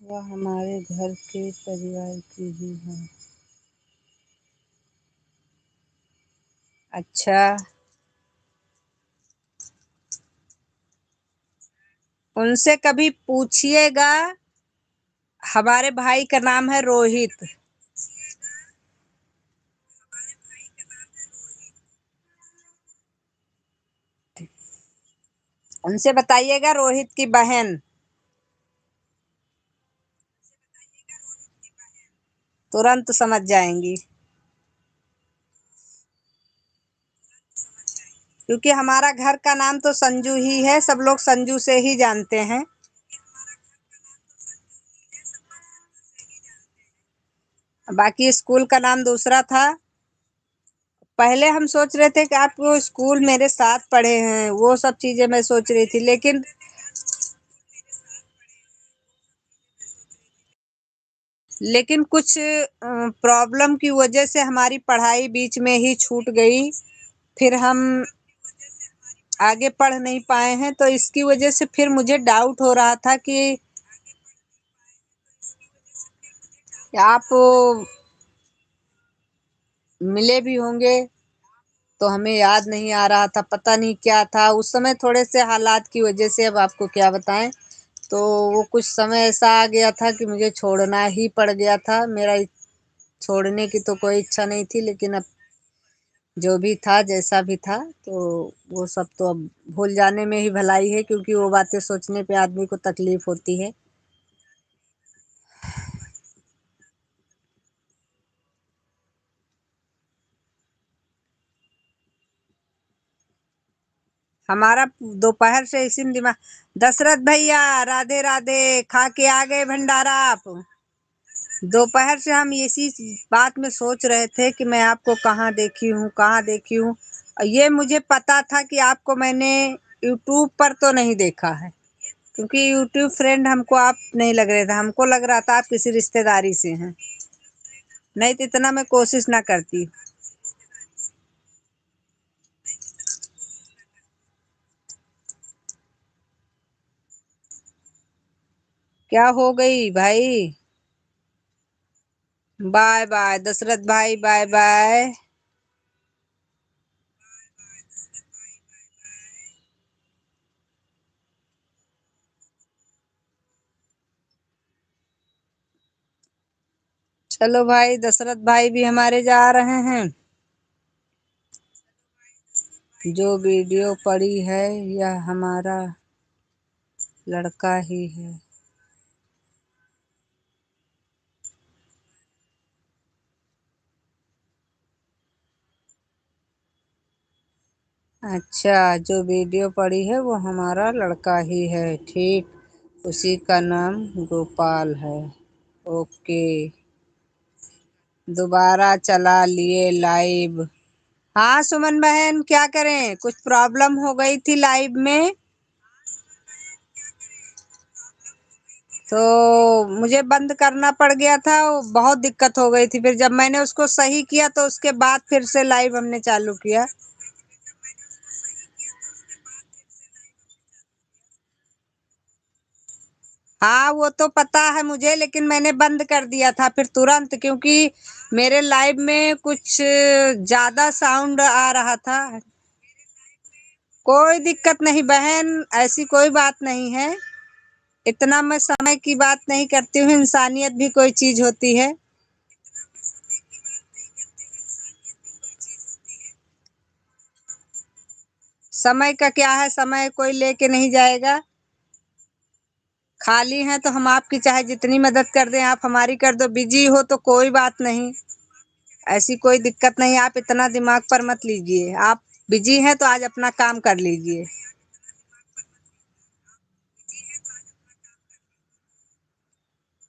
वह हमारे घर के परिवार की ही है। अच्छा, उनसे कभी पूछिएगा। हमारे भाई का नाम है रोहित। उनसे बताइएगा रोहित की बहन, तुरंत समझ जाएंगी। क्योंकि हमारा घर का नाम तो संजू ही है, सब लोग संजू से ही जानते हैं। बाकी स्कूल का नाम दूसरा था। पहले हम सोच रहे थे कि आप वो स्कूल मेरे साथ पढ़े हैं, वो सब चीजें मैं सोच रही थी, लेकिन कुछ प्रॉब्लम की वजह से हमारी पढ़ाई बीच में ही छूट गई। फिर हम आगे पढ़ नहीं पाए हैं, तो इसकी वजह से फिर मुझे डाउट हो रहा था कि आप मिले भी होंगे, तो हमें याद नहीं आ रहा था, पता नहीं क्या था उस समय। थोड़े से हालात की वजह से, अब आपको क्या बताएं, तो वो कुछ समय ऐसा आ गया था कि मुझे छोड़ना ही पड़ गया था। मेरा छोड़ने की तो कोई इच्छा नहीं थी, लेकिन अब जो भी था जैसा भी था, तो वो सब तो अब भूल जाने में ही भलाई है, क्योंकि वो बातें सोचने पे आदमी को तकलीफ होती है। हमारा दोपहर से इसी में दिमाग। दशरथ भैया राधे राधे, खा के आ गए भंडारा आप? दोपहर से हम इसी बात में सोच रहे थे कि मैं आपको कहाँ देखी हूँ, कहाँ देखी हूँ। ये मुझे पता था कि आपको मैंने यूट्यूब पर तो नहीं देखा है, क्योंकि यूट्यूब फ्रेंड हमको आप नहीं लग रहे थे, हमको लग रहा था आप किसी रिश्तेदारी से हैं, नहीं तो इतना मैं कोशिश ना करती। क्या हो गई भाई? बाय बाय दशरथ भाई, बाय बाय। चलो भाई, दशरथ भाई भी हमारे जा रहे हैं। जो वीडियो पड़ी है यह हमारा लड़का ही है। अच्छा, जो वीडियो पड़ी है वो हमारा लड़का ही है, ठीक, उसी का नाम गोपाल है। ओके, दोबारा चला लिए लाइव। हाँ सुमन बहन, क्या करें, कुछ प्रॉब्लम हो गई थी लाइव में, तो मुझे बंद करना पड़ गया था। बहुत दिक्कत हो गई थी, फिर जब मैंने उसको सही किया तो उसके बाद फिर से लाइव हमने चालू किया। हाँ वो तो पता है मुझे, लेकिन मैंने बंद कर दिया था फिर तुरंत, क्योंकि मेरे लाइव में कुछ ज्यादा साउंड आ रहा था। कोई दिक्कत नहीं बहन, ऐसी कोई बात नहीं है। इतना मैं समय की बात नहीं करती हूँ, इंसानियत भी कोई चीज होती है। समय का क्या है, समय कोई लेके नहीं जाएगा। खाली हैं तो हम आपकी चाहे जितनी मदद कर दें, आप हमारी कर दो। बिजी हो तो कोई बात नहीं, ऐसी कोई दिक्कत नहीं। आप इतना दिमाग पर मत लीजिए। आप बिजी हैं तो आज अपना काम कर लीजिए।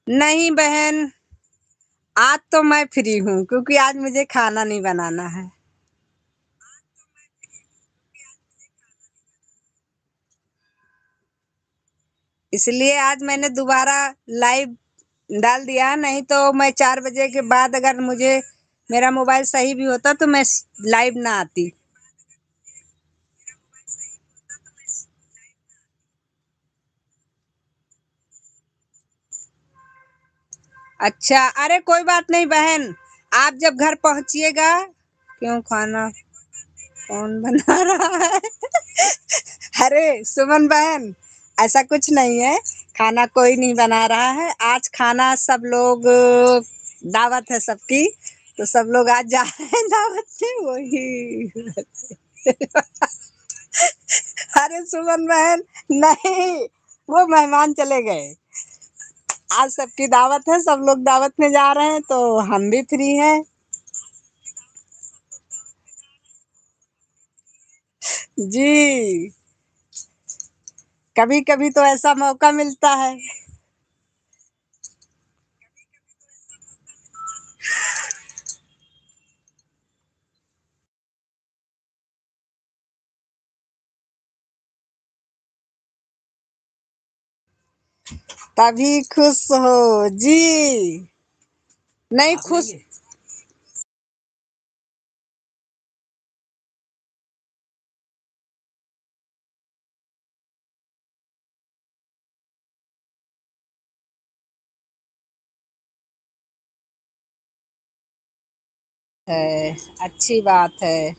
नहीं बहन, आज तो मैं फ्री हूँ, क्योंकि आज मुझे खाना नहीं बनाना है। इसलिए आज मैंने दोबारा लाइव डाल दिया, नहीं तो मैं 4 बजे के बाद अगर मुझे मेरा मोबाइल सही भी होता तो मैं लाइव ना आती। अच्छा, अरे कोई बात नहीं बहन, आप जब घर पहुंचिएगा। क्यों, खाना कौन बना रहा है? अरे सुमन बहन, ऐसा कुछ नहीं है। खाना कोई नहीं बना रहा है आज। खाना सब लोग दावत है सबकी, तो सब लोग आज जा रहे हैं दावत में, वही। अरे सुमन बहन, नहीं, वो मेहमान चले गए। आज सबकी दावत है, सब लोग दावत में जा रहे हैं, तो हम भी फ्री हैं। जी, कभी कभी तो ऐसा मौका मिलता है। तभी खुश हो जी। नहीं खुश है, अच्छी बात है।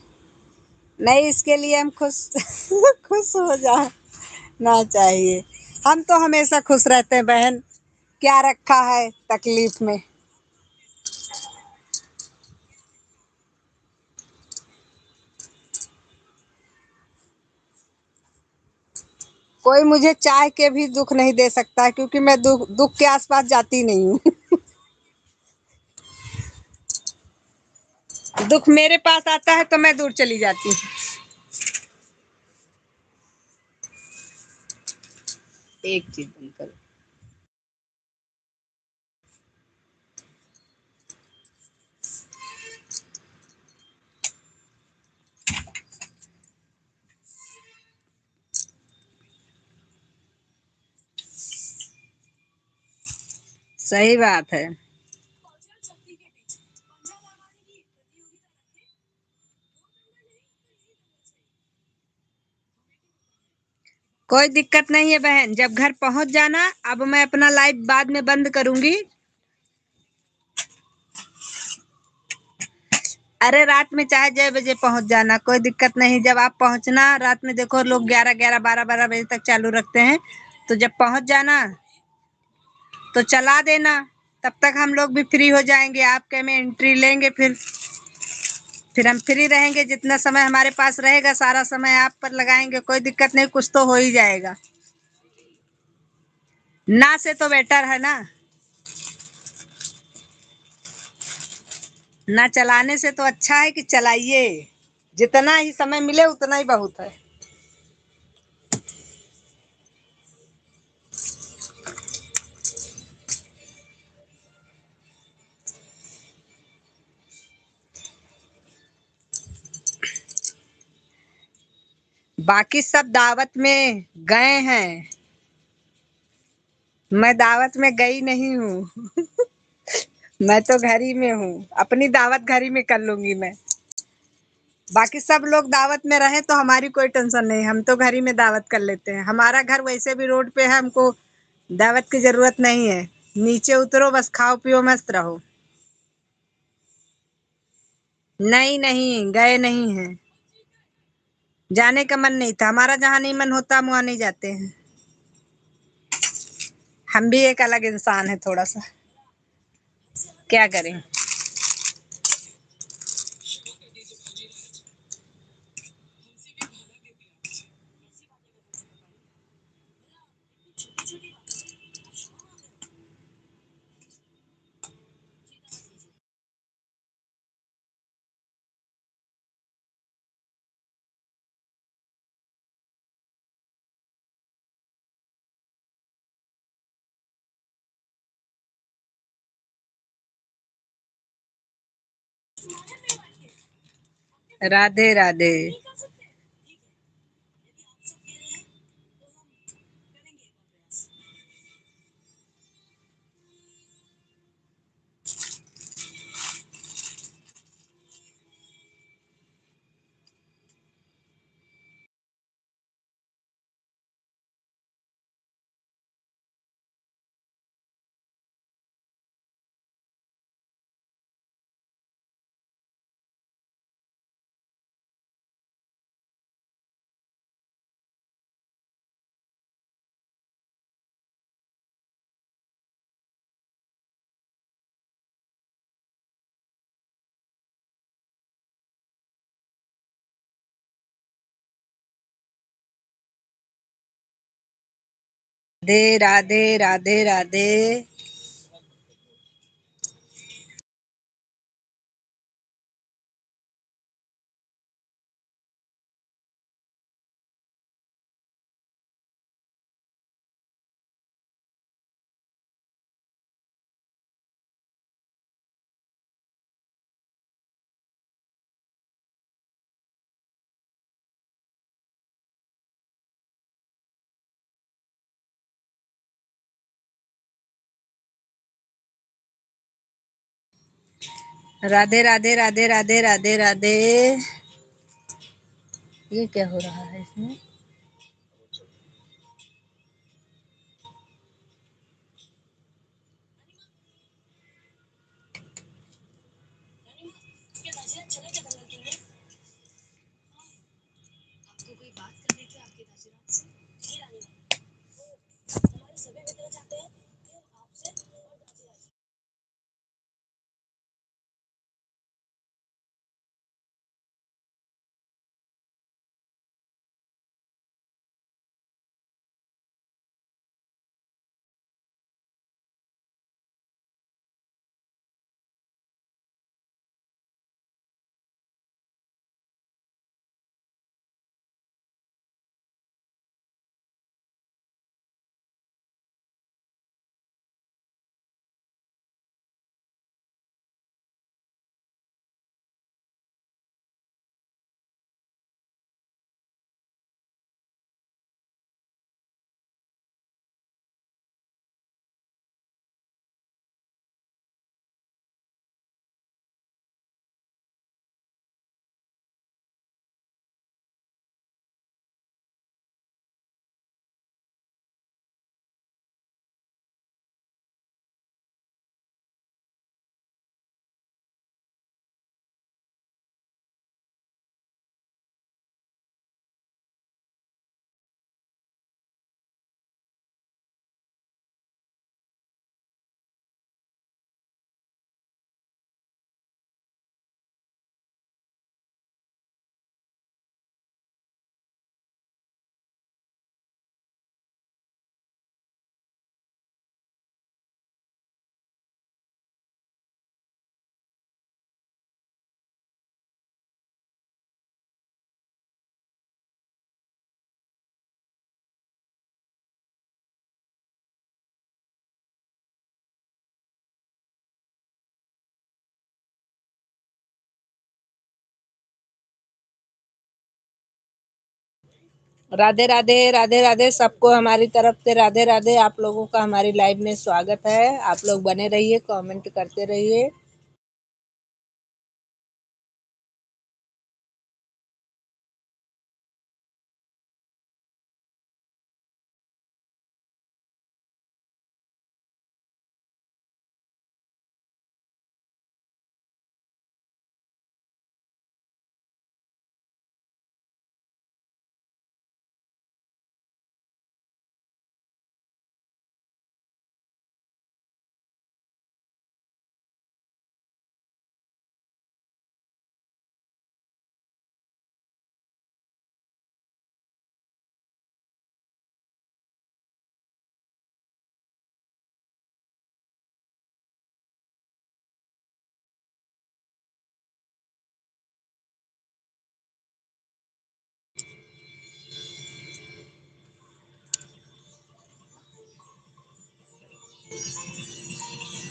नहीं, इसके लिए हम खुश खुश हो जाना चाहिए। हम तो हमेशा खुश रहते हैं बहन, क्या रखा है तकलीफ में। कोई मुझे चाह के भी दुख नहीं दे सकता, क्योंकि मैं दुख दुख के आसपास जाती नहीं हूँ। दुख मेरे पास आता है तो मैं दूर चली जाती हूँ। एक चीज बंद करो। सही बात है। पहुंचा छत्ती के बीच पंजा लगाने की प्रतियोगिता रखे दो दंगा नहीं तो यही दंगा चाहिए। कोई दिक्कत नहीं है बहन, जब घर पहुंच जाना। अब मैं अपना लाइव बाद में बंद करूंगी। अरे रात में चाहे 6 बजे पहुंच जाना, कोई दिक्कत नहीं। जब आप पहुंचना रात में, देखो लोग 11 11 12 12 बजे तक चालू रखते हैं, तो जब पहुंच जाना तो चला देना। तब तक हम लोग भी फ्री हो जाएंगे, आपके में एंट्री लेंगे। फिर हम फ्री रहेंगे, जितना समय हमारे पास रहेगा सारा समय आप पर लगाएंगे। कोई दिक्कत नहीं, कुछ तो हो ही जाएगा। ना से तो बेटर है ना, ना चलाने से तो अच्छा है कि चलाइए। जितना ही समय मिले उतना ही बहुत है। बाकी सब दावत में गए हैं, मैं दावत में गई नहीं हूँ। मैं तो घर ही में हूँ, अपनी दावत घर ही में कर लूंगी मैं। बाकी सब लोग दावत में रहे तो हमारी कोई टेंशन नहीं, हम तो घर ही में दावत कर लेते हैं। हमारा घर वैसे भी रोड पे है, हमको दावत की जरूरत नहीं है, नीचे उतरो, बस खाओ पियो मस्त रहो। नहीं नहीं, गए नहीं हैं, जाने का मन नहीं था हमारा, जहाँ नहीं मन होता हम वहाँ नहीं जाते हैं। हम भी एक अलग इंसान है थोड़ा सा, क्या करें। राधे राधे। राधे राधे राधे राधे। राधे राधे राधे राधे राधे राधे। ये क्या हो रहा है इसमें। राधे राधे राधे राधे, सबको हमारी तरफ से राधे राधे। आप लोगों का हमारी लाइव में स्वागत है, आप लोग बने रहिए, कमेंट करते रहिए।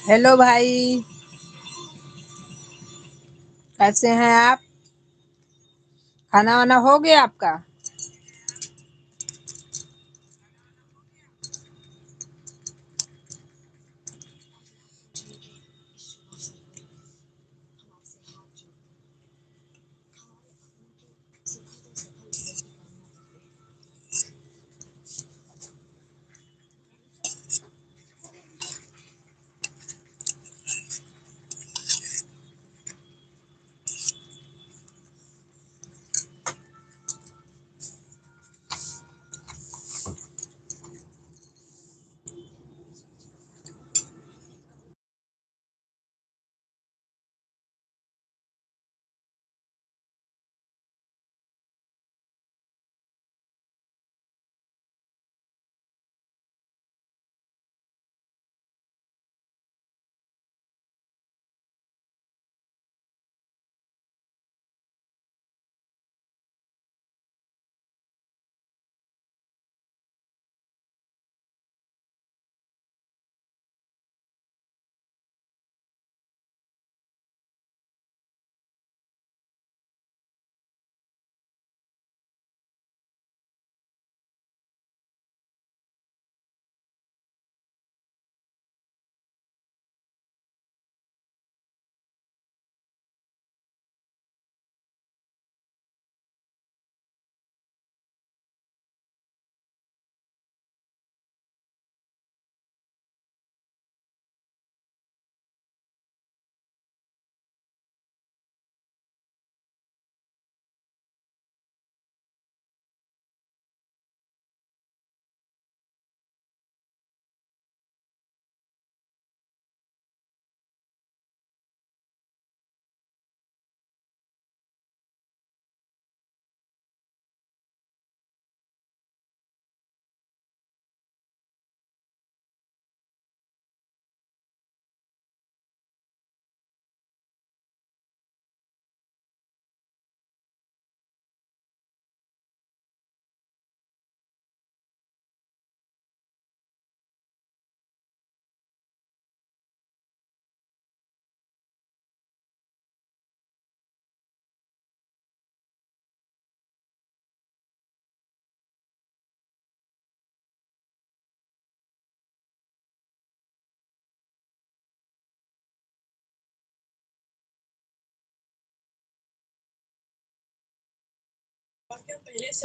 हेलो भाई, कैसे हैं आप? खाना वाना हो गया आपका?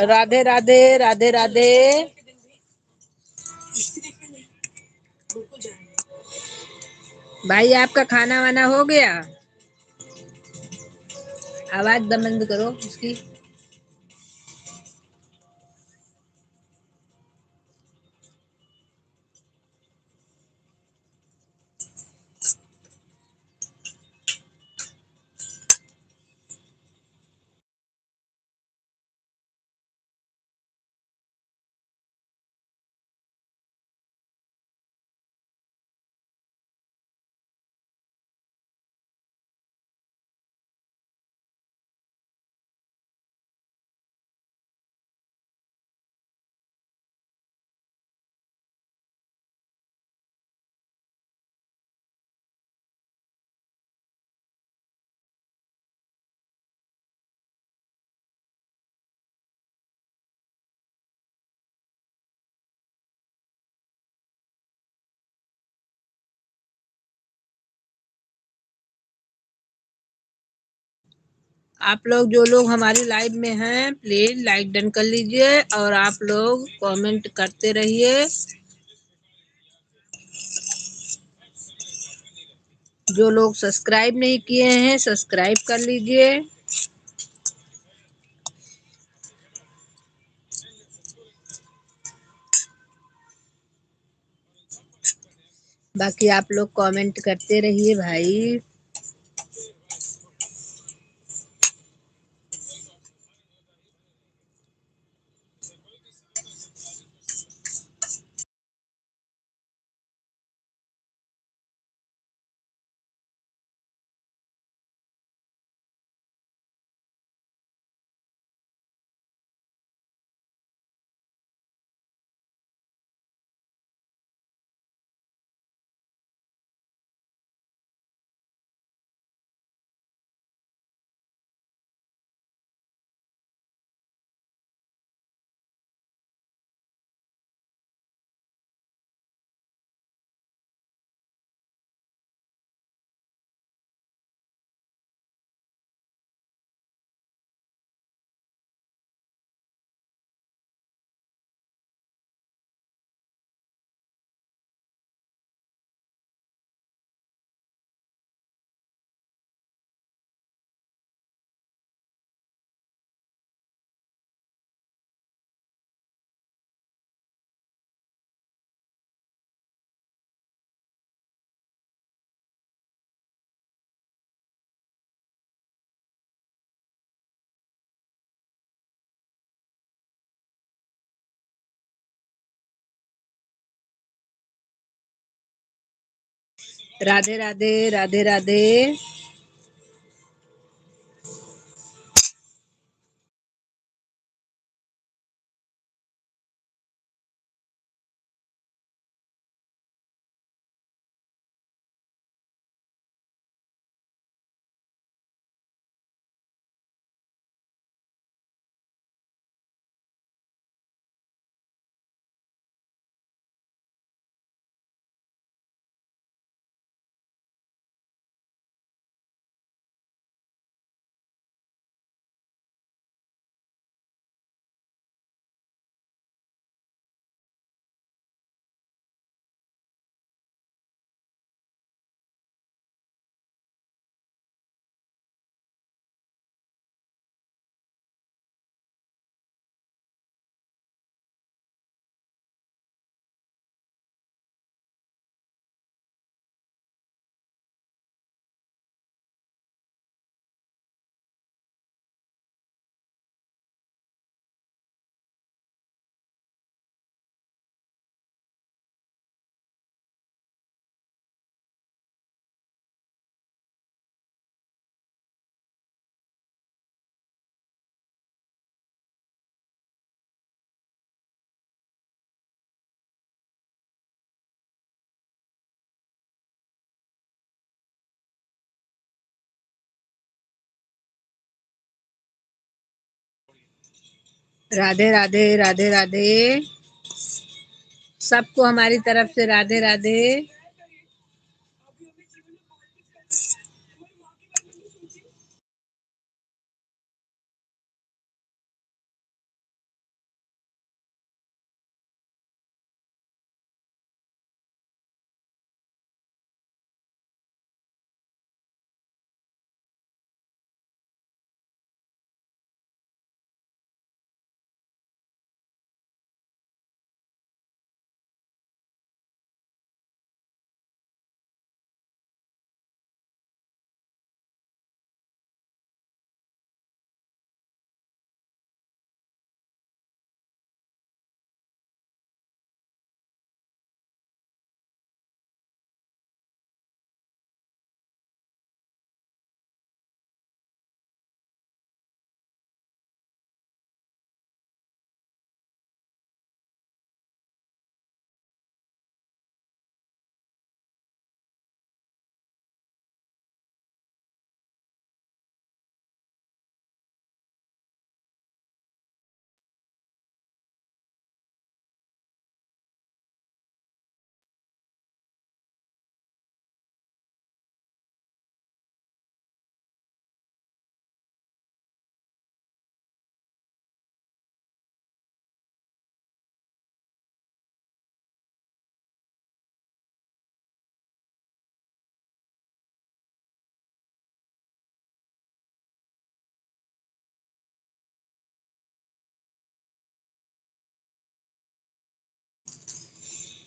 राधे राधे, राधे राधे। भाई आपका खाना वाना हो गया? आवाज बंद करो उसकी। आप लोग जो लोग हमारी लाइव में हैं प्लीज लाइक डन कर लीजिए और आप लोग कमेंट करते रहिए। जो लोग सब्सक्राइब नहीं किए हैं सब्सक्राइब कर लीजिए। बाकी आप लोग कमेंट करते रहिए भाई। राधे राधे राधे राधे। राधे राधे राधे राधे। सबको हमारी तरफ से राधे राधे।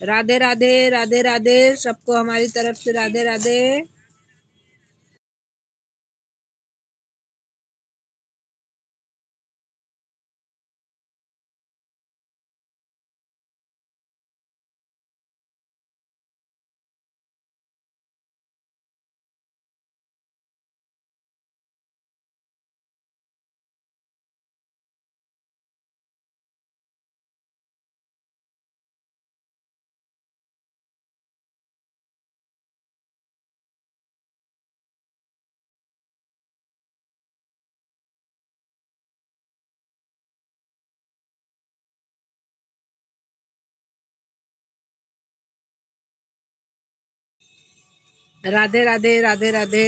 राधे राधे राधे राधे। सबको हमारी तरफ से राधे राधे। राधे राधे राधे राधे।